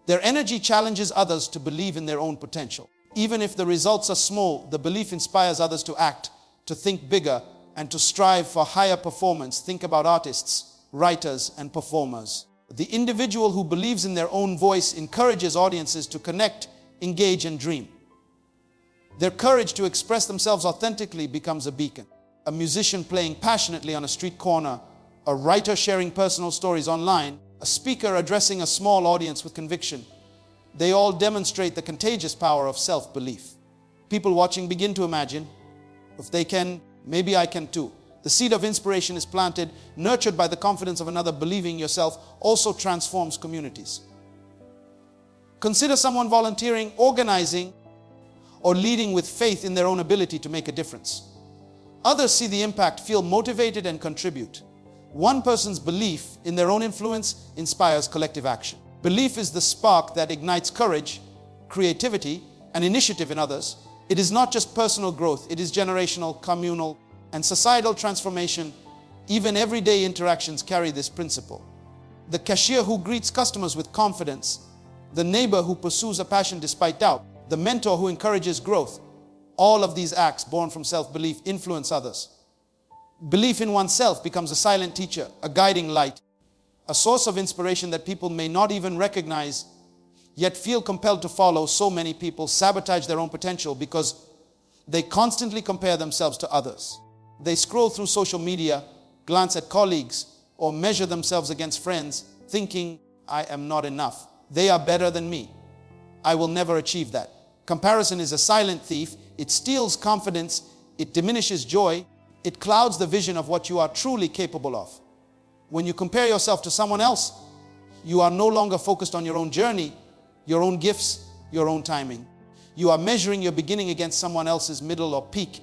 Their energy challenges others to believe in their own potential. Even if the results are small, the belief inspires others to act, to think bigger, and to strive for higher performance. Think about artists, writers, and performers. The individual who believes in their own voice encourages audiences to connect, engage, and dream. Their courage to express themselves authentically becomes a beacon. A musician playing passionately on a street corner, a writer sharing personal stories online, a speaker addressing a small audience with conviction. They all demonstrate the contagious power of self-belief. People watching begin to imagine, if they can, maybe I can too. The seed of inspiration is planted, nurtured by the confidence of another. Believing yourself also transforms communities. Consider someone volunteering, organizing, or leading with faith in their own ability to make a difference. Others see the impact, feel motivated, and contribute. One person's belief in their own influence inspires collective action. Belief is the spark that ignites courage, creativity, and initiative in others. It is not just personal growth, it is generational, communal, and societal transformation. Even everyday interactions carry this principle. The cashier who greets customers with confidence, the neighbor who pursues a passion despite doubt, the mentor who encourages growth, all of these acts born from self-belief influence others. Belief in oneself becomes a silent teacher, a guiding light, a source of inspiration that people may not even recognize, yet feel compelled to follow. So many people sabotage their own potential because they constantly compare themselves to others. They scroll through social media, glance at colleagues, or measure themselves against friends, thinking, "I am not enough. They are better than me. I will never achieve that." Comparison is a silent thief. It steals confidence. It diminishes joy. It clouds the vision of what you are truly capable of. When you compare yourself to someone else, you are no longer focused on your own journey, your own gifts, your own timing. You are measuring your beginning against someone else's middle or peak.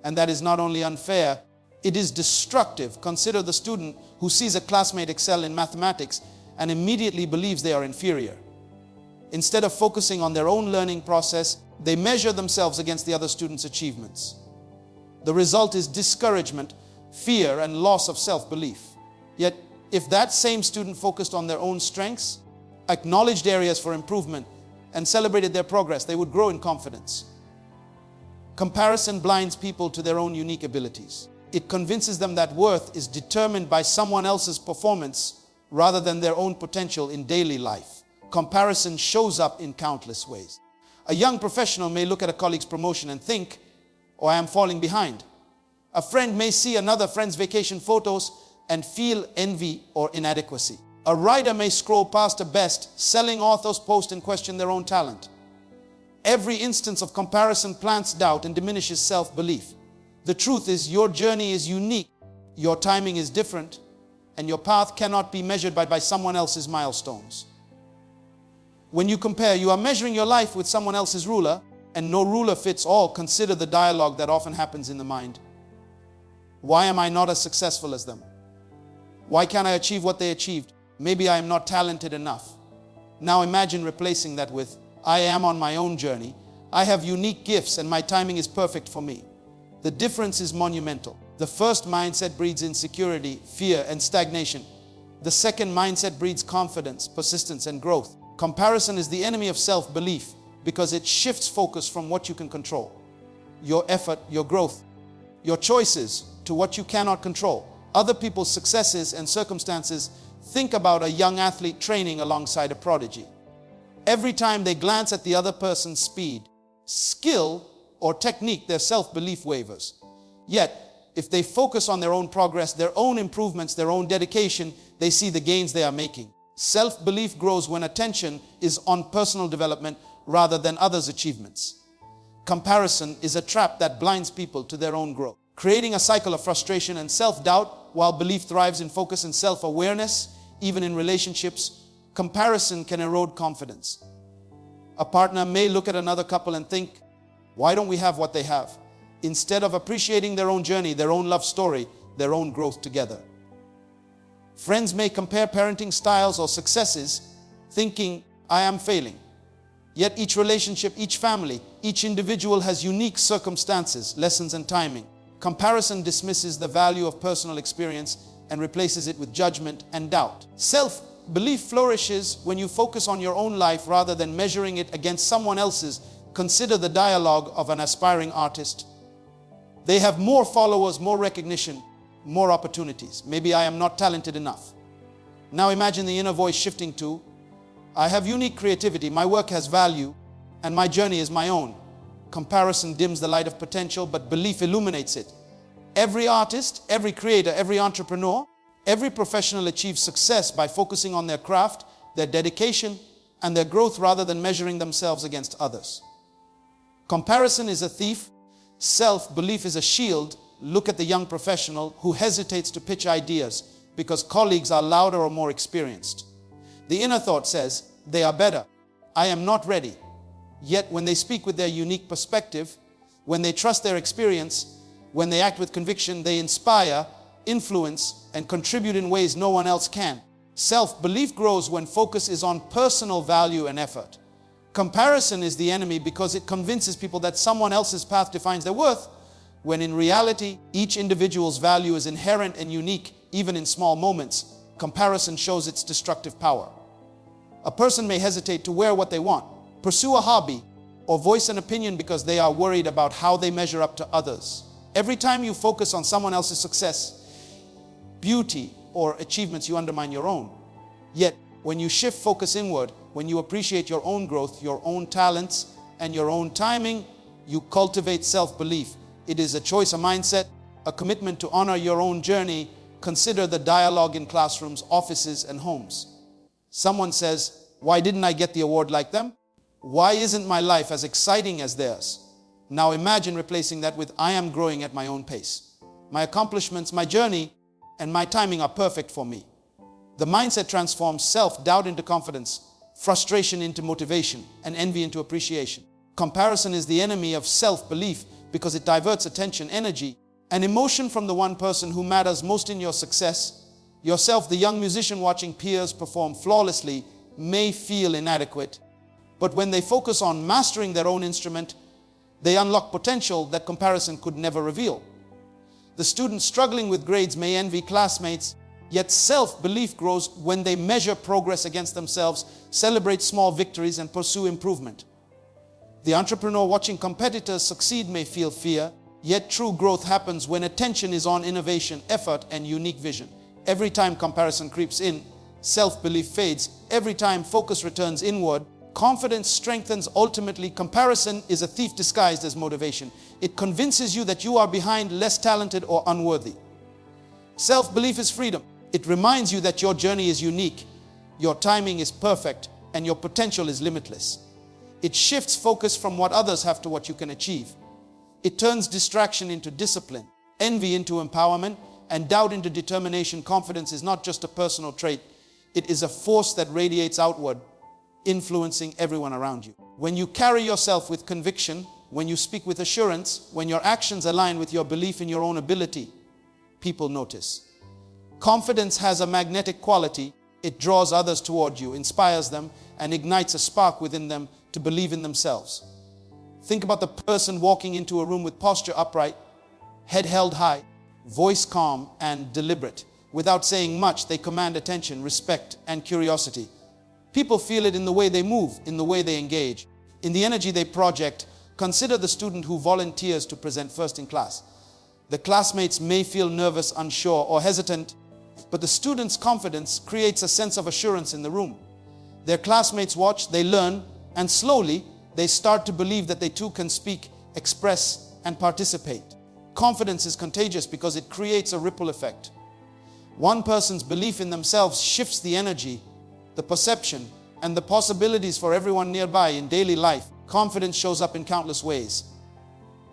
And that is not only unfair, it is destructive. Consider the student who sees a classmate excel in mathematics and immediately believes they are inferior. Instead of focusing on their own learning process, they measure themselves against the other student's achievements. The result is discouragement, fear, and loss of self-belief. Yet, if that same student focused on their own strengths, acknowledged areas for improvement, and celebrated their progress, they would grow in confidence. Comparison blinds people to their own unique abilities. It convinces them that worth is determined by someone else's performance rather than their own potential in daily life. Comparison shows up in countless ways. A young professional may look at a colleague's promotion and think, "Oh, I am falling behind." A friend may see another friend's vacation photos and feel envy or inadequacy. A writer may scroll past a best-selling author's post and question their own talent. Every instance of comparison plants doubt and diminishes self-belief. The truth is, your journey is unique, your timing is different, and your path cannot be measured by someone else's milestones. When you compare, you are measuring your life with someone else's ruler, and no ruler fits all. Consider the dialogue that often happens in the mind. Why am I not as successful as them? Why can't I achieve what they achieved? Maybe I am not talented enough. Now imagine replacing that with, I am on my own journey. I have unique gifts and my timing is perfect for me. The difference is monumental. The first mindset breeds insecurity, fear, and stagnation. The second mindset breeds confidence, persistence, and growth. Comparison is the enemy of self-belief because it shifts focus from what you can control, your effort, your growth, your choices, to what you cannot control, other people's successes and circumstances. Think about a young athlete training alongside a prodigy. Every time they glance at the other person's speed, skill, or technique, their self-belief wavers. Yet, if they focus on their own progress, their own improvements, their own dedication, they see the gains they are making. Self-belief grows when attention is on personal development rather than others' achievements. Comparison is a trap that blinds people to their own growth, creating a cycle of frustration and self-doubt. While belief thrives in focus and self-awareness, even in relationships, comparison can erode confidence. A partner may look at another couple and think, why don't we have what they have? Instead of appreciating their own journey, their own love story, their own growth together. Friends may compare parenting styles or successes, thinking, I am failing. Yet each relationship, each family, each individual has unique circumstances, lessons, and timing. Comparison dismisses the value of personal experience and replaces it with judgment and doubt. Self-belief flourishes when you focus on your own life rather than measuring it against someone else's. Consider the dialogue of an aspiring artist. They have more followers, more recognition, more opportunities. Maybe I am not talented enough. Now imagine the inner voice shifting to, I have unique creativity, my work has value, and my journey is my own. Comparison dims the light of potential, but belief illuminates it. Every artist, every creator, every entrepreneur, every professional achieves success by focusing on their craft, their dedication, and their growth rather than measuring themselves against others. Comparison is a thief. Self-belief is a shield. Look at the young professional who hesitates to pitch ideas because colleagues are louder or more experienced. The inner thought says, they are better. I am not ready. Yet when they speak with their unique perspective, when they trust their experience, when they act with conviction, they inspire, influence, and contribute in ways no one else can. Self-belief grows when focus is on personal value and effort. Comparison is the enemy because it convinces people that someone else's path defines their worth, when in reality, each individual's value is inherent and unique, even in small moments. Comparison shows its destructive power. A person may hesitate to wear what they want, pursue a hobby, or voice an opinion because they are worried about how they measure up to others. Every time you focus on someone else's success, beauty, or achievements, you undermine your own. Yet, when you shift focus inward, when you appreciate your own growth, your own talents, and your own timing, you cultivate self-belief. It is a choice, a mindset, a commitment to honor your own journey. Consider the dialogue in classrooms, offices, and homes. Someone says, why didn't I get the award like them? Why isn't my life as exciting as theirs? Now imagine replacing that with, I am growing at my own pace. My accomplishments, my journey, and my timing are perfect for me. The mindset transforms self-doubt into confidence, frustration into motivation, and envy into appreciation. Comparison is the enemy of self-belief because it diverts attention, energy, and emotion from the one person who matters most in your success. Yourself, the young musician watching peers perform flawlessly, may feel inadequate, but when they focus on mastering their own instrument, they unlock potential that comparison could never reveal. The student struggling with grades may envy classmates, yet self-belief grows when they measure progress against themselves, celebrate small victories, and pursue improvement. The entrepreneur watching competitors succeed may feel fear, yet true growth happens when attention is on innovation, effort, and unique vision. Every time comparison creeps in, self-belief fades. Every time focus returns inward, confidence strengthens. Ultimately, comparison is a thief disguised as motivation. It convinces you that you are behind, less talented, or unworthy. Self-belief is freedom. It reminds you that your journey is unique, your timing is perfect, and your potential is limitless. It shifts focus from what others have to what you can achieve. It turns distraction into discipline, envy into empowerment, and doubt into determination. Confidence is not just a personal trait. It is a force that radiates outward, influencing everyone around you. When you carry yourself with conviction, when you speak with assurance, when your actions align with your belief in your own ability, people notice. Confidence has a magnetic quality. It draws others toward you, inspires them, and ignites a spark within them to believe in themselves. Think about the person walking into a room with posture upright, head held high, voice calm and deliberate. Without saying much, they command attention, respect, and curiosity. People feel it in the way they move, in the way they engage, in the energy they project. Consider the student who volunteers to present first in class. The classmates may feel nervous, unsure, or hesitant, but the student's confidence creates a sense of assurance in the room. Their classmates watch, they learn, and slowly they start to believe that they too can speak, express, and participate. Confidence is contagious because it creates a ripple effect. One person's belief in themselves shifts the energy, the perception, and the possibilities for everyone nearby. In daily life, confidence shows up in countless ways.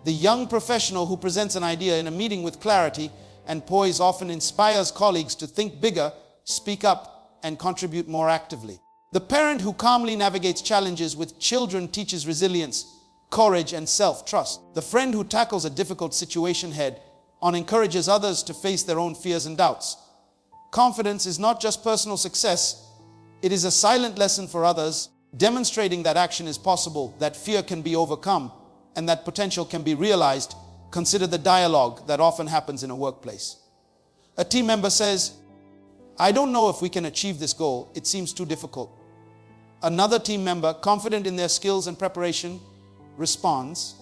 The young professional who presents an idea in a meeting with clarity and poise often inspires colleagues to think bigger, speak up, and contribute more actively. The parent who calmly navigates challenges with children teaches resilience, courage, and self-trust. The friend who tackles a difficult situation head-on encourages others to face their own fears and doubts. Confidence is not just personal success, it is a silent lesson for others, demonstrating that action is possible, that fear can be overcome, and that potential can be realized. Consider the dialogue that often happens in a workplace. A team member says, "I don't know if we can achieve this goal. It seems too difficult." Another team member, confident in their skills and preparation, responds,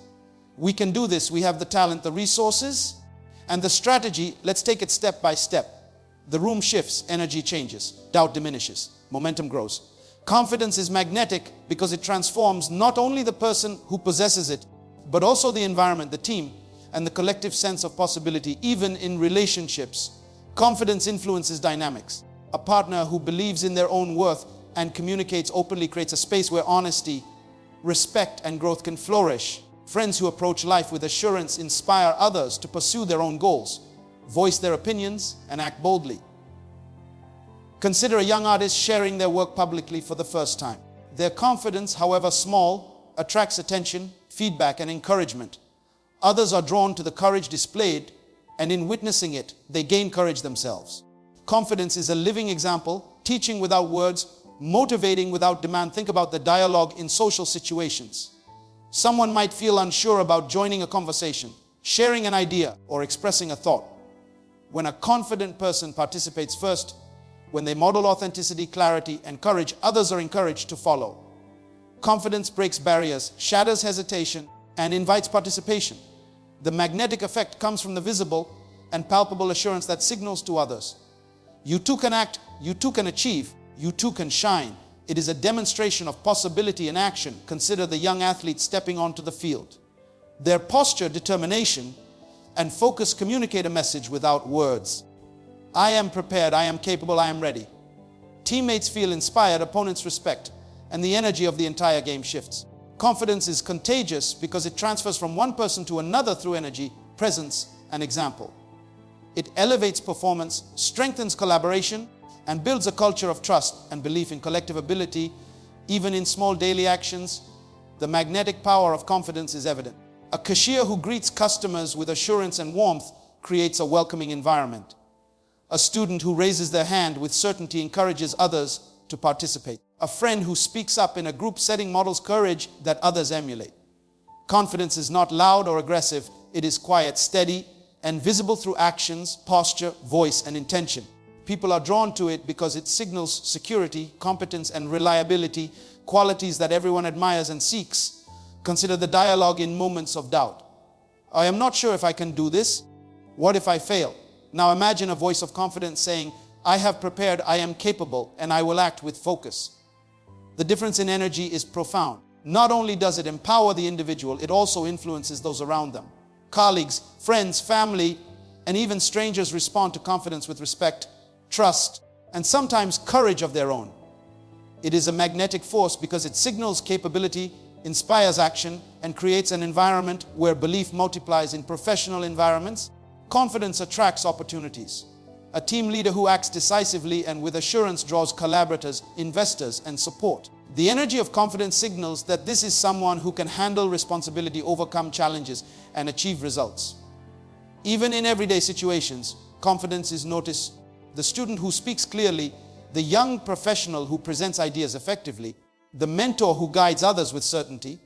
"We can do this. We have the talent, the resources, and the strategy. Let's take it step by step." The room shifts, energy changes, doubt diminishes, momentum grows. Confidence is magnetic because it transforms not only the person who possesses it, but also the environment, the team, and the collective sense of possibility. Even in relationships, confidence influences dynamics. A partner who believes in their own worth and communicates openly creates a space where honesty, respect, and growth can flourish. Friends who approach life with assurance inspire others to pursue their own goals, voice their opinions, and act boldly. Consider a young artist sharing their work publicly for the first time. Their confidence, however small, attracts attention, feedback, and encouragement. Others are drawn to the courage displayed, and in witnessing it, they gain courage themselves. Confidence is a living example, teaching without words, motivating without demand. Think about the dialogue in social situations. Someone might feel unsure about joining a conversation, sharing an idea, or expressing a thought. When a confident person participates first, when they model authenticity, clarity, and courage, others are encouraged to follow. Confidence breaks barriers, shatters hesitation, and invites participation. The magnetic effect comes from the visible and palpable assurance that signals to others, "You too can act, you too can achieve, you too can shine." It is a demonstration of possibility in action. Consider the young athlete stepping onto the field. Their posture, determination, and focus communicate a message without words. "I am prepared, I am capable, I am ready." Teammates feel inspired, opponents respect, and the energy of the entire game shifts. Confidence is contagious because it transfers from one person to another through energy, presence, and example. It elevates performance, strengthens collaboration, and builds a culture of trust and belief in collective ability. Even in small daily actions, the magnetic power of confidence is evident. A cashier who greets customers with assurance and warmth creates a welcoming environment. A student who raises their hand with certainty encourages others to participate. A friend who speaks up in a group setting models courage that others emulate. Confidence is not loud or aggressive. It is quiet, steady, and visible through actions, posture, voice, and intention. People are drawn to it because it signals security, competence, and reliability, qualities that everyone admires and seeks. Consider the dialogue in moments of doubt. "I am not sure if I can do this. What if I fail?" Now imagine a voice of confidence saying, "I have prepared, I am capable, and I will act with focus." The difference in energy is profound. Not only does it empower the individual, it also influences those around them. Colleagues, friends, family, and even strangers respond to confidence with respect, trust, and sometimes courage of their own. It is a magnetic force because it signals capability, inspires action, and creates an environment where belief multiplies. In professional environments, confidence attracts opportunities. A team leader who acts decisively and with assurance draws collaborators, investors, and support. The energy of confidence signals that this is someone who can handle responsibility, overcome challenges, and achieve results. Even in everyday situations, confidence is noticed. The student who speaks clearly, the young professional who presents ideas effectively, the mentor who guides others with certainty.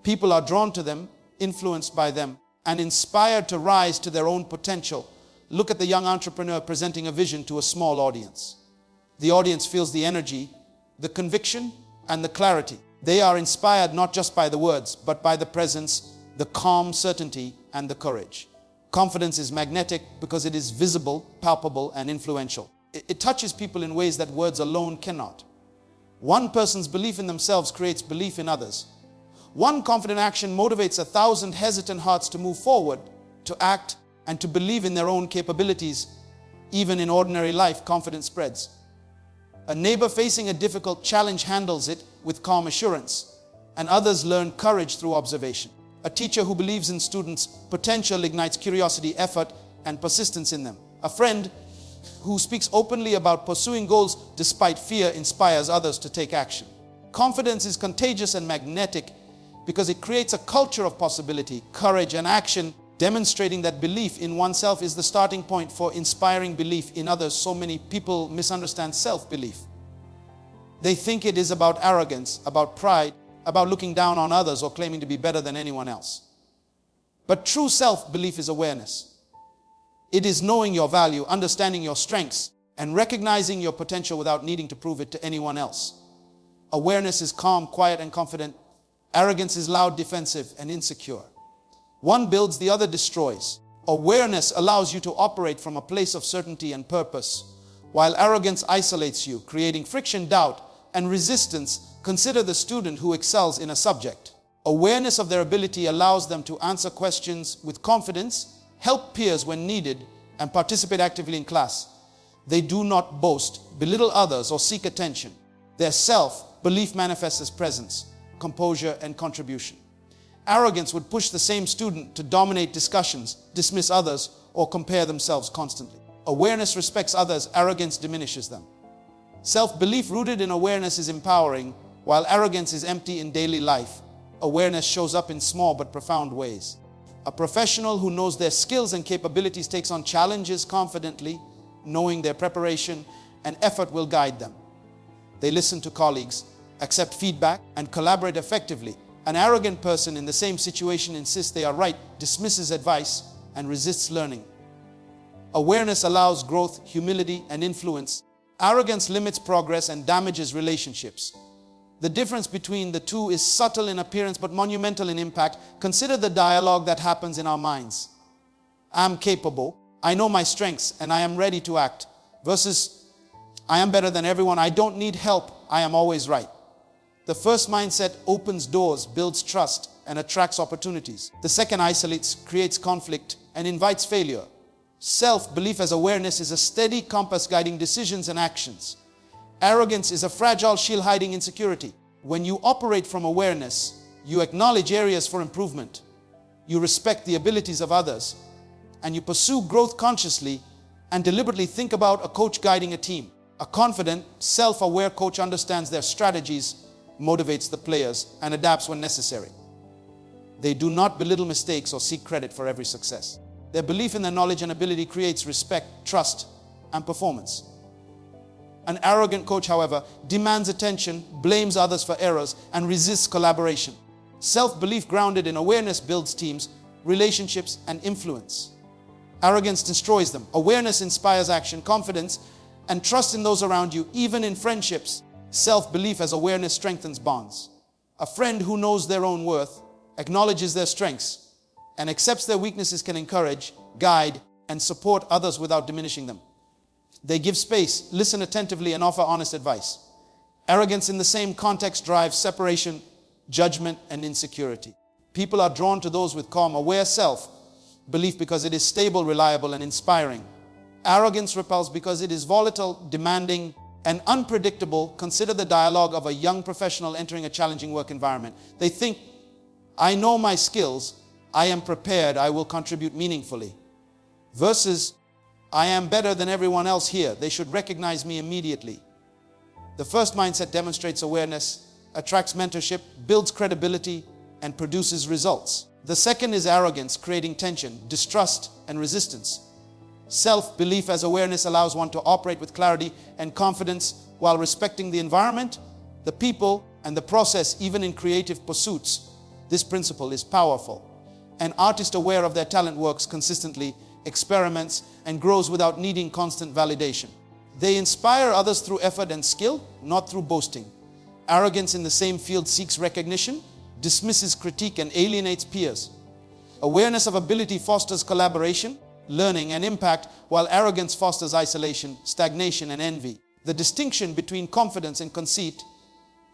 People are drawn to them, influenced by them, and inspired to rise to their own potential. Look at the young entrepreneur presenting a vision to a small audience. The audience feels the energy, the conviction, and the clarity. They are inspired not just by the words, but by the presence, the calm certainty, and the courage. Confidence is magnetic because it is visible, palpable, and influential. It touches people in ways that words alone cannot. One person's belief in themselves creates belief in others. One confident action motivates 1,000 hesitant hearts to move forward, to act, and to believe in their own capabilities. Even in ordinary life, confidence spreads. A neighbor facing a difficult challenge handles it with calm assurance, and others learn courage through observation. A teacher who believes in students' potential ignites curiosity, effort, and persistence in them. A friend who speaks openly about pursuing goals despite fear inspires others to take action. Confidence is contagious and magnetic because it creates a culture of possibility, courage, and action, demonstrating that belief in oneself is the starting point for inspiring belief in others. So many people misunderstand self-belief. They think it is about arrogance, about pride, about looking down on others or claiming to be better than anyone else. But true self-belief is awareness. It is knowing your value, understanding your strengths, and recognizing your potential without needing to prove it to anyone else. Awareness is calm, quiet, and confident. Arrogance is loud, defensive, and insecure. One builds, the other destroys. Awareness allows you to operate from a place of certainty and purpose, while arrogance isolates you, creating friction, doubt, and resistance. Consider the student who excels in a subject. Awareness of their ability allows them to answer questions with confidence, help peers when needed, and participate actively in class. They do not boast, belittle others, or seek attention. Their self-belief manifests as presence, composure, and contribution. Arrogance would push the same student to dominate discussions, dismiss others, or compare themselves constantly. Awareness respects others, arrogance diminishes them. Self-belief rooted in awareness is empowering, while arrogance is empty in daily life. Awareness shows up in small but profound ways. A professional who knows their skills and capabilities takes on challenges confidently, knowing their preparation and effort will guide them. They listen to colleagues, accept feedback, and collaborate effectively. An arrogant person in the same situation insists they are right, dismisses advice, and resists learning. Awareness allows growth, humility, and influence. Arrogance limits progress and damages relationships. The difference between the two is subtle in appearance but monumental in impact. Consider the dialogue that happens in our minds. I am capable, I know my strengths, and I am ready to act, versus I am better than everyone, I don't need help, I am always right. The first mindset opens doors, builds trust, and attracts opportunities. The second isolates, creates conflict, and invites failure. Self-belief as awareness is a steady compass guiding decisions and actions. Arrogance is a fragile shield hiding insecurity. When you operate from awareness, you acknowledge areas for improvement. You respect the abilities of others, and you pursue growth consciously and deliberately. Think about a coach guiding a team. A confident, self-aware coach understands their strategies, motivates the players, and adapts when necessary. They do not belittle mistakes or seek credit for every success. Their belief in their knowledge and ability creates respect, trust, and performance. An arrogant coach, however, demands attention, blames others for errors, and resists collaboration. Self-belief grounded in awareness builds teams, relationships, and influence. Arrogance destroys them. Awareness inspires action, confidence, and trust in those around you, even in friendships. Self-belief as awareness strengthens bonds. A friend who knows their own worth, acknowledges their strengths, and accepts their weaknesses can encourage, guide, and support others without diminishing them. They give space, listen attentively, and offer honest advice. Arrogance in the same context drives separation, judgment, and insecurity. People are drawn to those with calm, aware self-belief because it is stable, reliable, and inspiring. Arrogance repels because it is volatile, demanding, and unpredictable. Consider the dialogue of a young professional entering a challenging work environment. They think, I know my skills, I am prepared, I will contribute meaningfully. Versus, I am better than everyone else here, they should recognize me immediately. The first mindset demonstrates awareness, attracts mentorship, builds credibility, and produces results. The second is arrogance, creating tension, distrust, and resistance. Self-belief as awareness allows one to operate with clarity and confidence while respecting the environment, the people, and the process, even in creative pursuits. This principle is powerful. An artist aware of their talent works consistently, experiments, and grows without needing constant validation. They inspire others through effort and skill, not through boasting. Arrogance in the same field seeks recognition, dismisses critique, and alienates peers. Awareness of ability fosters collaboration, learning, and impact, while arrogance fosters isolation, stagnation, and envy. The distinction between confidence and conceit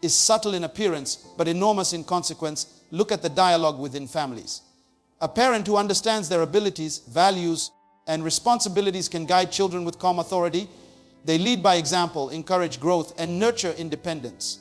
is subtle in appearance, but enormous in consequence. Look at the dialogue within families. A parent who understands their abilities, values, and responsibilities can guide children with calm authority. They lead by example, encourage growth, and nurture independence.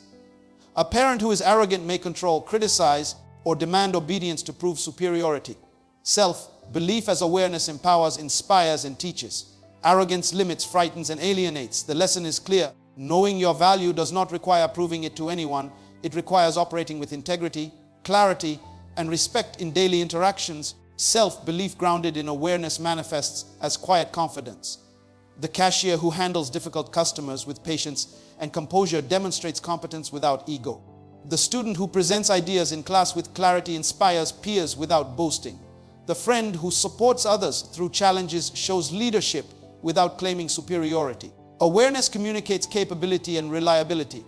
A parent who is arrogant may control, criticize, or demand obedience to prove superiority. Self-belief as awareness empowers, inspires, and teaches. Arrogance limits, frightens, and alienates. The lesson is clear. Knowing your value does not require proving it to anyone. It requires operating with integrity, clarity, and respect in daily interactions. Self-belief grounded in awareness manifests as quiet confidence. The cashier who handles difficult customers with patience and composure demonstrates competence without ego. The student who presents ideas in class with clarity inspires peers without boasting. The friend who supports others through challenges shows leadership without claiming superiority. Awareness communicates capability and reliability.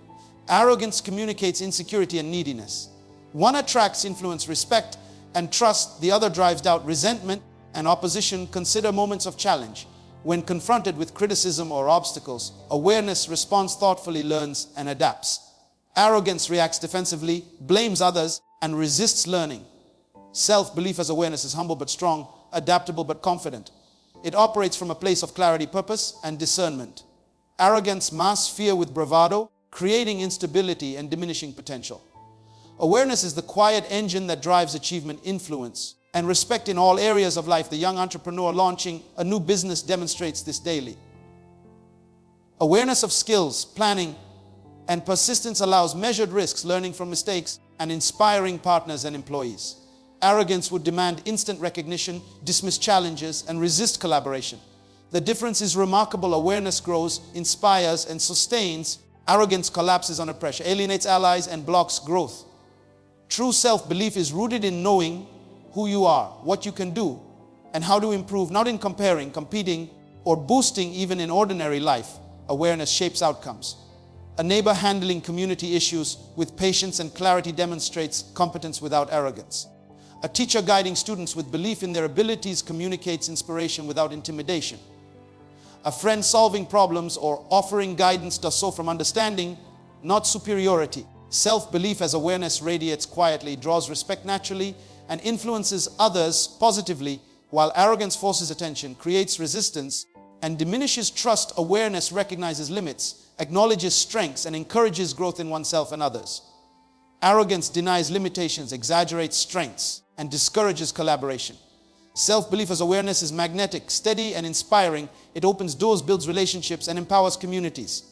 Arrogance communicates insecurity and neediness. One attracts influence, respect, and trust. The other drives doubt, resentment, and opposition. Consider moments of challenge. When confronted with criticism or obstacles, awareness responds thoughtfully, learns, and adapts. Arrogance reacts defensively, blames others, and resists learning. Self-belief as awareness is humble but strong, adaptable but confident. It operates from a place of clarity, purpose, and discernment. Arrogance masks fear with bravado, creating instability and diminishing potential. Awareness is the quiet engine that drives achievement, influence, and respect in all areas of life. The young entrepreneur launching a new business demonstrates this daily. Awareness of skills, planning, and persistence allows measured risks, learning from mistakes, and inspiring partners and employees. Arrogance would demand instant recognition, dismiss challenges, and resist collaboration. The difference is remarkable. Awareness grows, inspires, and sustains. Arrogance collapses under pressure, alienates allies, and blocks growth. True self-belief is rooted in knowing who you are, what you can do, and how to improve, not in comparing, competing, or boosting. Even in ordinary life, awareness shapes outcomes. A neighbor handling community issues with patience and clarity demonstrates competence without arrogance. A teacher guiding students with belief in their abilities communicates inspiration without intimidation. A friend solving problems or offering guidance does so from understanding, not superiority. Self-belief as awareness radiates quietly, draws respect naturally, and influences others positively, while arrogance forces attention, creates resistance, and diminishes trust. Awareness recognizes limits, acknowledges strengths, and encourages growth in oneself and others. Arrogance denies limitations, exaggerates strengths, and discourages collaboration. Self-belief as awareness is magnetic, steady, and inspiring. It opens doors, builds relationships, and empowers communities.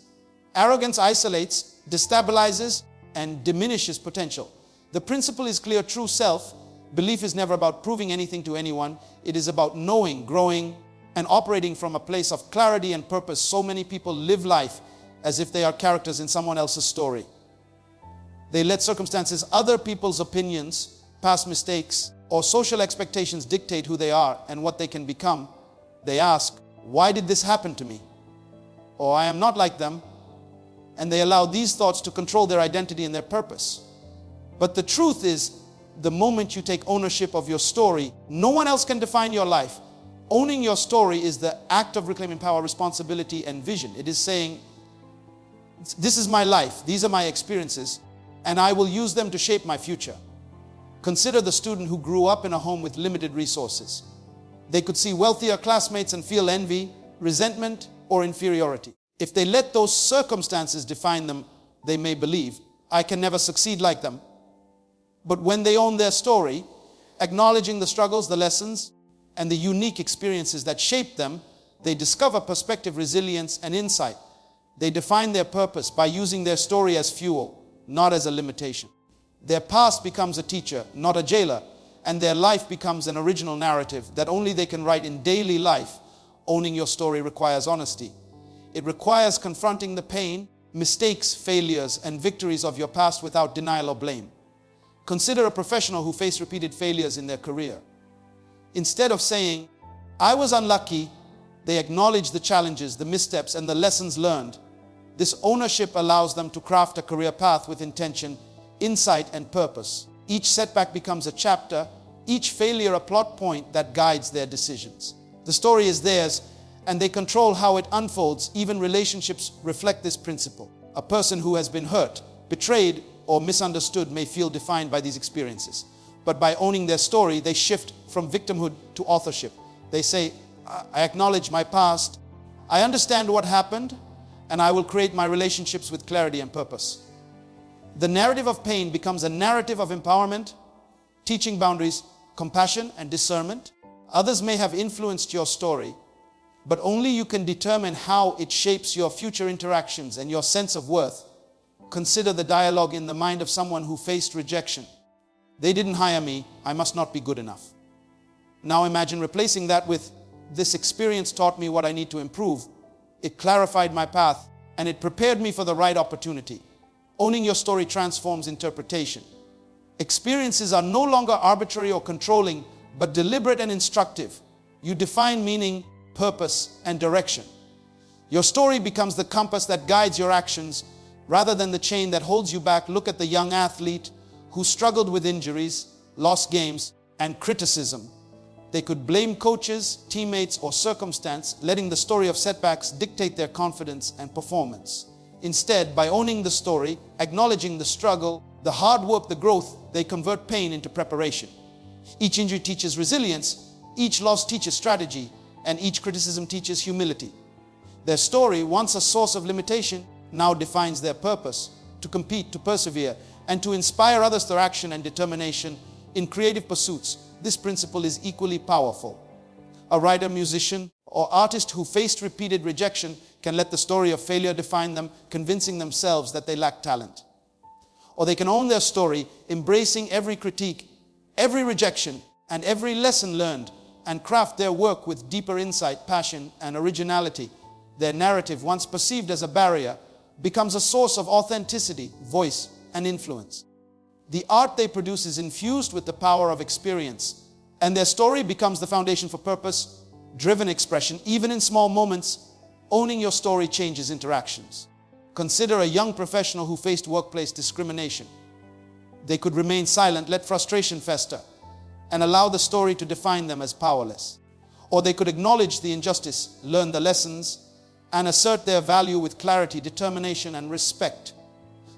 Arrogance isolates, destabilizes, and diminishes potential. The principle is clear. True self-belief is never about proving anything to anyone. It is about knowing, growing, and operating from a place of clarity and purpose. So many people live life as if they are characters in someone else's story. They let circumstances, other people's opinions, past mistakes, or social expectations dictate who they are and what they can become. They ask, why did this happen to me? Or I am not like them. And they allow these thoughts to control their identity and their purpose. But the truth is, the moment you take ownership of your story, no one else can define your life. Owning your story is the act of reclaiming power, responsibility, and vision. It is saying, this is my life, these are my experiences, and I will use them to shape my future. Consider the student who grew up in a home with limited resources. They could see wealthier classmates and feel envy, resentment, or inferiority. If they let those circumstances define them, they may believe, I can never succeed like them. But when they own their story, acknowledging the struggles, the lessons, and the unique experiences that shape them, they discover perspective, resilience, and insight. They define their purpose by using their story as fuel, not as a limitation. Their past becomes a teacher, not a jailer, and their life becomes an original narrative that only they can write in daily life. Owning your story requires honesty. It requires confronting the pain, mistakes, failures, and victories of your past without denial or blame. Consider a professional who faced repeated failures in their career. Instead of saying, I was unlucky, they acknowledge the challenges, the missteps, and the lessons learned. This ownership allows them to craft a career path with intention, insight, and purpose. Each setback becomes a chapter, each failure a plot point that guides their decisions. The story is theirs, and they control how it unfolds. Even relationships reflect this principle. A person who has been hurt, betrayed, or misunderstood may feel defined by these experiences. But by owning their story, they shift from victimhood to authorship. They say, I acknowledge my past, I understand what happened, and I will create my relationships with clarity and purpose. The narrative of pain becomes a narrative of empowerment, teaching boundaries, compassion, and discernment. Others may have influenced your story, but only you can determine how it shapes your future interactions and your sense of worth. Consider the dialogue in the mind of someone who faced rejection. They didn't hire me, I must not be good enough. Now imagine replacing that with, this experience taught me what I need to improve. It clarified my path, and it prepared me for the right opportunity. Owning your story transforms interpretation. Experiences are no longer arbitrary or controlling, but deliberate and instructive. You define meaning, purpose, and direction. Your story becomes the compass that guides your actions rather than the chain that holds you back. Look at the young athlete who struggled with injuries, lost games, and criticism. They could blame coaches, teammates, or circumstance, letting the story of setbacks dictate their confidence and performance. Instead, by owning the story, acknowledging the struggle, the hard work, the growth, they convert pain into preparation. Each injury teaches resilience, each loss teaches strategy, and each criticism teaches humility. Their story, once a source of limitation, now defines their purpose: to compete, to persevere, and to inspire others through action and determination in creative pursuits. This principle is equally powerful. A writer, musician, or artist who faced repeated rejection can let the story of failure define them, convincing themselves that they lack talent. Or they can own their story, embracing every critique, every rejection, and every lesson learned, and craft their work with deeper insight, passion, and originality. Their narrative, once perceived as a barrier, becomes a source of authenticity, voice, and influence. The art they produce is infused with the power of experience, and their story becomes the foundation for purpose-driven expression. Even in small moments, owning your story changes interactions. Consider a young professional who faced workplace discrimination. They could remain silent, let frustration fester, and allow the story to define them as powerless. Or they could acknowledge the injustice, learn the lessons, and assert their value with clarity, determination, and respect.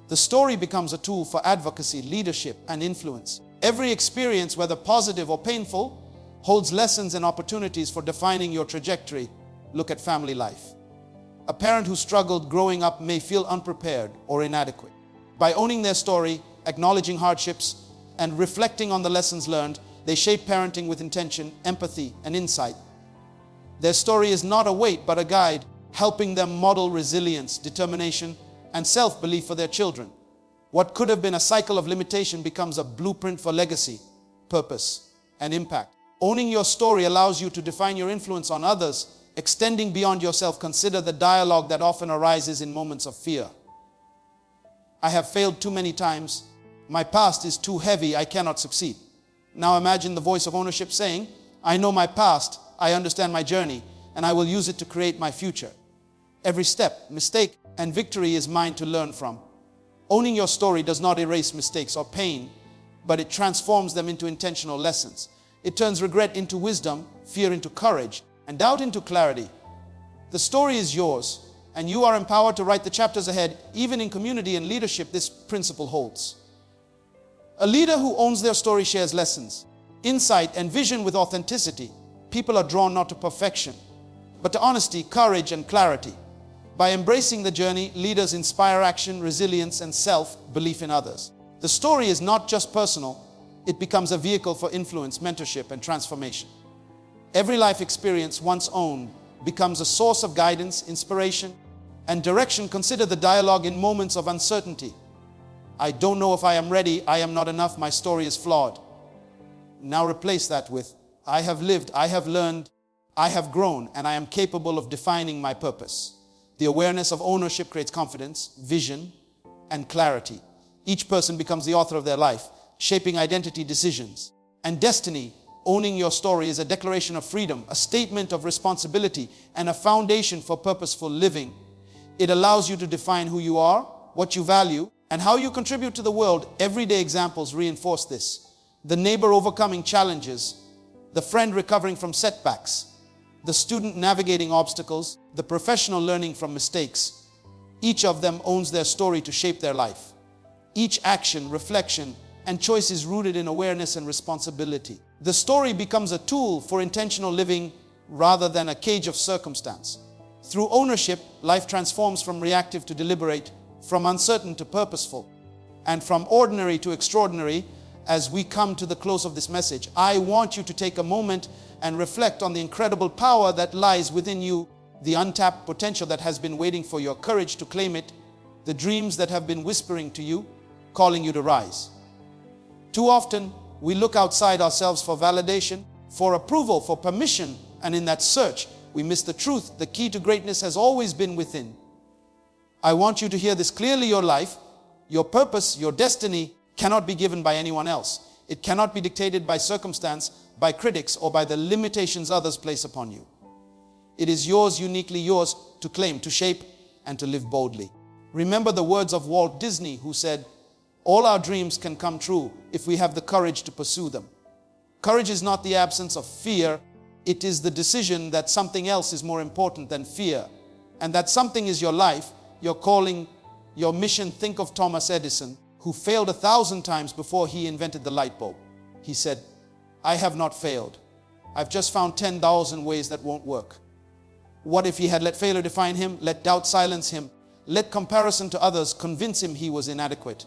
The story becomes a tool for advocacy, leadership, and influence. Every experience, whether positive or painful, holds lessons and opportunities for defining your trajectory. Look at family life. A parent who struggled growing up may feel unprepared or inadequate. By owning their story, acknowledging hardships, and reflecting on the lessons learned, they shape parenting with intention, empathy, and insight. Their story is not a weight, but a guide, helping them model resilience, determination, and self-belief for their children. What could have been a cycle of limitation becomes a blueprint for legacy, purpose, and impact. Owning your story allows you to define your influence on others, extending beyond yourself. Consider the dialogue that often arises in moments of fear. I have failed too many times. My past is too heavy. I cannot succeed. Now imagine the voice of ownership saying, I know my past, I understand my journey, and I will use it to create my future. Every step, mistake, and victory is mine to learn from. Owning your story does not erase mistakes or pain, but it transforms them into intentional lessons. It turns regret into wisdom, fear into courage, and doubt into clarity. The story is yours, and you are empowered to write the chapters ahead. Even in community and leadership, this principle holds. A leader who owns their story shares lessons, insight, and vision with authenticity. People are drawn not to perfection, but to honesty, courage, and clarity. By embracing the journey, leaders inspire action, resilience, and self-belief in others. The story is not just personal, it becomes a vehicle for influence, mentorship, and transformation. Every life experience once owned becomes a source of guidance, inspiration, and direction. Consider the dialogue in moments of uncertainty. I don't know if I am ready, I am not enough, my story is flawed. Now replace that with, I have lived, I have learned, I have grown, and I am capable of defining my purpose. The awareness of ownership creates confidence, vision, and clarity. Each person becomes the author of their life, shaping identity, decisions, and destiny. Owning your story is a declaration of freedom, a statement of responsibility, and a foundation for purposeful living. It allows you to define who you are, what you value, and how you contribute to the world. Everyday examples reinforce this. The neighbor overcoming challenges, the friend recovering from setbacks, the student navigating obstacles, the professional learning from mistakes. Each of them owns their story to shape their life. Each action, reflection, and choice is rooted in awareness and responsibility. The story becomes a tool for intentional living rather than a cage of circumstance. Through ownership, life transforms from reactive to deliberate, from uncertain to purposeful, and from ordinary to extraordinary. As we come to the close of this message, I want you to take a moment and reflect on the incredible power that lies within you, the untapped potential that has been waiting for your courage to claim it, the dreams that have been whispering to you, calling you to rise. Too often, we look outside ourselves for validation, for approval, for permission, and in that search, we miss the truth. The key to greatness has always been within. I want you to hear this clearly. Your life, your purpose, your destiny cannot be given by anyone else. It cannot be dictated by circumstance, by critics, or by the limitations others place upon you. It is yours, uniquely yours, to claim, to shape, and to live boldly. Remember the words of Walt Disney, who said, "All our dreams can come true if we have the courage to pursue them." Courage is not the absence of fear. It is the decision that something else is more important than fear, and that something is your life, your calling, your mission. Think of Thomas Edison, who failed 1,000 times before he invented the light bulb. He said, "I have not failed. I've just found 10,000 ways that won't work." What if he had let failure define him, let doubt silence him, let comparison to others convince him he was inadequate?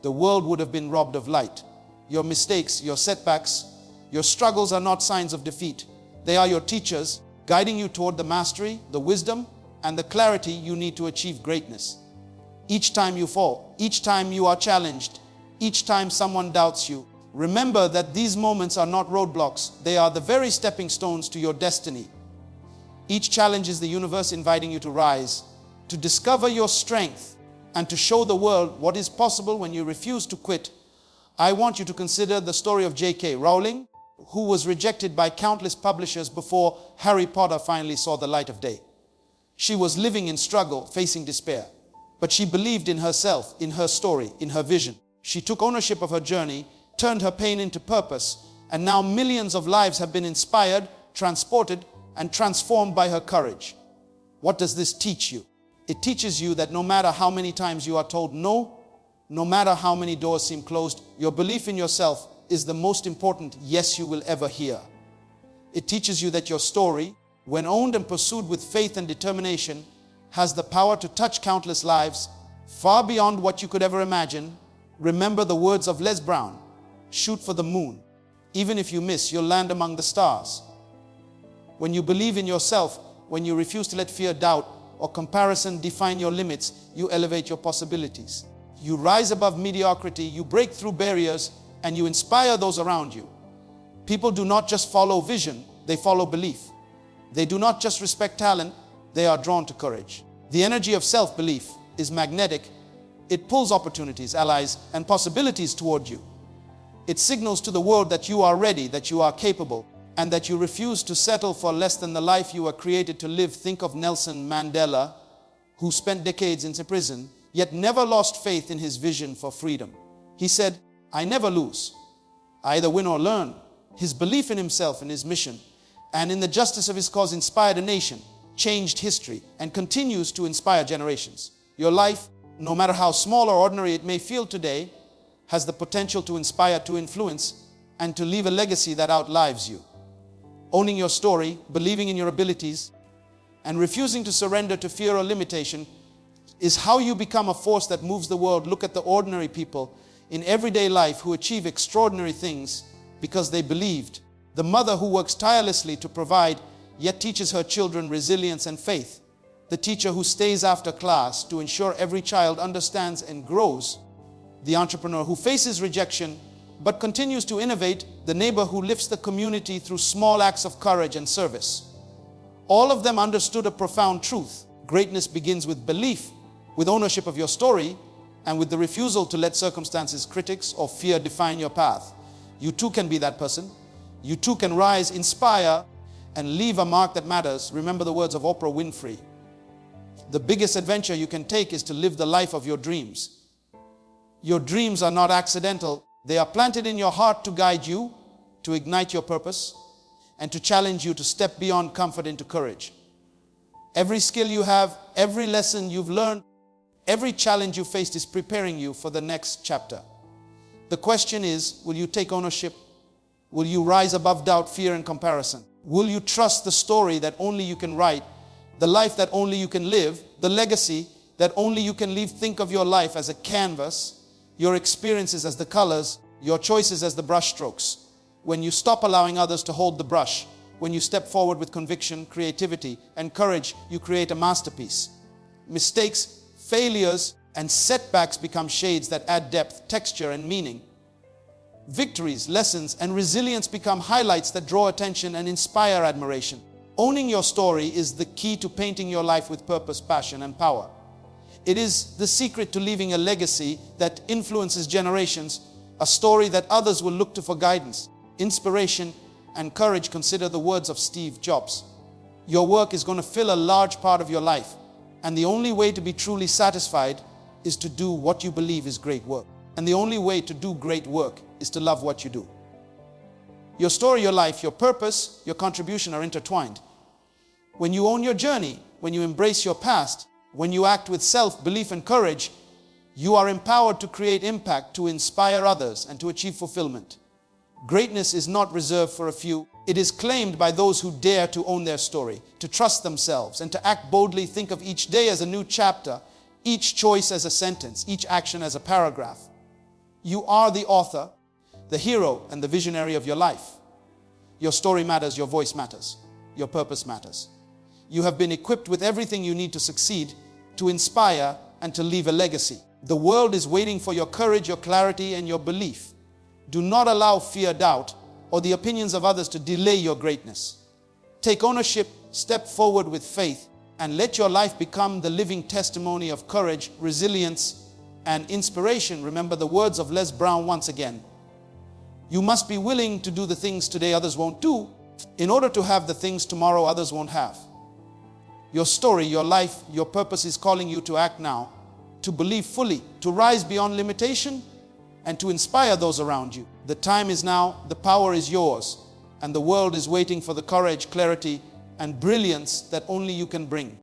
The world would have been robbed of light. Your mistakes, your setbacks, your struggles are not signs of defeat. They are your teachers, guiding you toward the mastery, the wisdom, and the clarity you need to achieve greatness. Each time you fall, each time you are challenged, each time someone doubts you, remember that these moments are not roadblocks. They are the very stepping stones to your destiny. Each challenge is the universe inviting you to rise, to discover your strength, and to show the world what is possible when you refuse to quit. I want you to consider the story of J.K. Rowling, who was rejected by countless publishers before Harry Potter finally saw the light of day. She was living in struggle, facing despair. But she believed in herself, in her story, in her vision. She took ownership of her journey, turned her pain into purpose, and now millions of lives have been inspired, transported, and transformed by her courage. What does this teach you? It teaches you that no matter how many times you are told no, no matter how many doors seem closed, your belief in yourself is the most important yes you will ever hear. It teaches you that your story, when owned and pursued with faith and determination, has the power to touch countless lives far beyond what you could ever imagine. Remember the words of Les Brown, "Shoot for the moon. Even if you miss, you'll land among the stars." When you believe in yourself, when you refuse to let fear, doubt, or comparison define your limits, you elevate your possibilities. You rise above mediocrity, you break through barriers, and you inspire those around you. People do not just follow vision, they follow belief. They do not just respect talent, they are drawn to courage. The energy of self-belief is magnetic. It pulls opportunities, allies, and possibilities toward you. It signals to the world that you are ready, that you are capable, and that you refuse to settle for less than the life you were created to live. Think of Nelson Mandela, who spent decades in prison, yet never lost faith in his vision for freedom. He said, "I never lose. I either win or learn." His belief in himself and his mission and in the justice of his cause inspired a nation, changed history, and continues to inspire generations. Your life, no matter how small or ordinary it may feel today, has the potential to inspire, to influence, and to leave a legacy that outlives you. Owning your story, believing in your abilities, And refusing to surrender to fear or limitation is how you become a force that moves the world. Look at the ordinary people in everyday life who achieve extraordinary things because they believed. The mother who works tirelessly to provide, yet teaches her children resilience and faith. The teacher who stays after class to ensure every child understands and grows. The entrepreneur who faces rejection but continues to innovate. The neighbor who lifts the community through small acts of courage and service. All of them understood a profound truth. Greatness begins with belief, with ownership of your story, and with the refusal to let circumstances, critics, or fear define your path. You too can be that person. You too can rise, inspire, and leave a mark that matters. Remember the words of Oprah Winfrey. The biggest adventure you can take is to live the life of your dreams. Your dreams are not accidental. They are planted in your heart to guide you, to ignite your purpose, and to challenge you to step beyond comfort into courage. Every skill you have, every lesson you've learned, every challenge you faced is preparing you for the next chapter. The question is, will you take ownership? Will you rise above doubt, fear, and comparison? Will you trust the story that only you can write, the life that only you can live, the legacy that only you can leave? Think of your life as a canvas, your experiences as the colors, your choices as the brush strokes. When you stop allowing others to hold the brush, when you step forward with conviction, creativity, and courage, you create a masterpiece. Mistakes, failures, and setbacks become shades that add depth, texture, and meaning. Victories, lessons, and resilience become highlights that draw attention and inspire admiration. Owning your story is the key to painting your life with purpose, passion, and power. It is the secret to leaving a legacy that influences generations, a story that others will look to for guidance, inspiration, and courage. Consider the words of Steve Jobs. Your work is going to fill a large part of your life, and the only way to be truly satisfied is to do what you believe is great work. And the only way to do great work is to love what you do. Your story, your life, your purpose, your contribution are intertwined. When you own your journey, when you embrace your past, when you act with self-belief and courage, you are empowered to create impact, to inspire others, and to achieve fulfillment. Greatness is not reserved for a few. It is claimed by those who dare to own their story, to trust themselves, and to act boldly. Think of each day as a new chapter, each choice as a sentence, each action as a paragraph. You are the author, the hero, and the visionary of your life. Your story matters, your voice matters, your purpose matters. You have been equipped with everything you need to succeed, to inspire, and to leave a legacy. The world is waiting for your courage, your clarity, and your belief. Do not allow fear, doubt, or the opinions of others to delay your greatness. Take ownership, step forward with faith, and let your life become the living testimony of courage, resilience, and inspiration. Remember the words of Les Brown once again. You must be willing to do the things today others won't do, in order to have the things tomorrow others won't have. Your story, your life, your purpose is calling you to act now, to believe fully, to rise beyond limitation, and to inspire those around you. The time is now, the power is yours, and the world is waiting for the courage, clarity, and brilliance that only you can bring.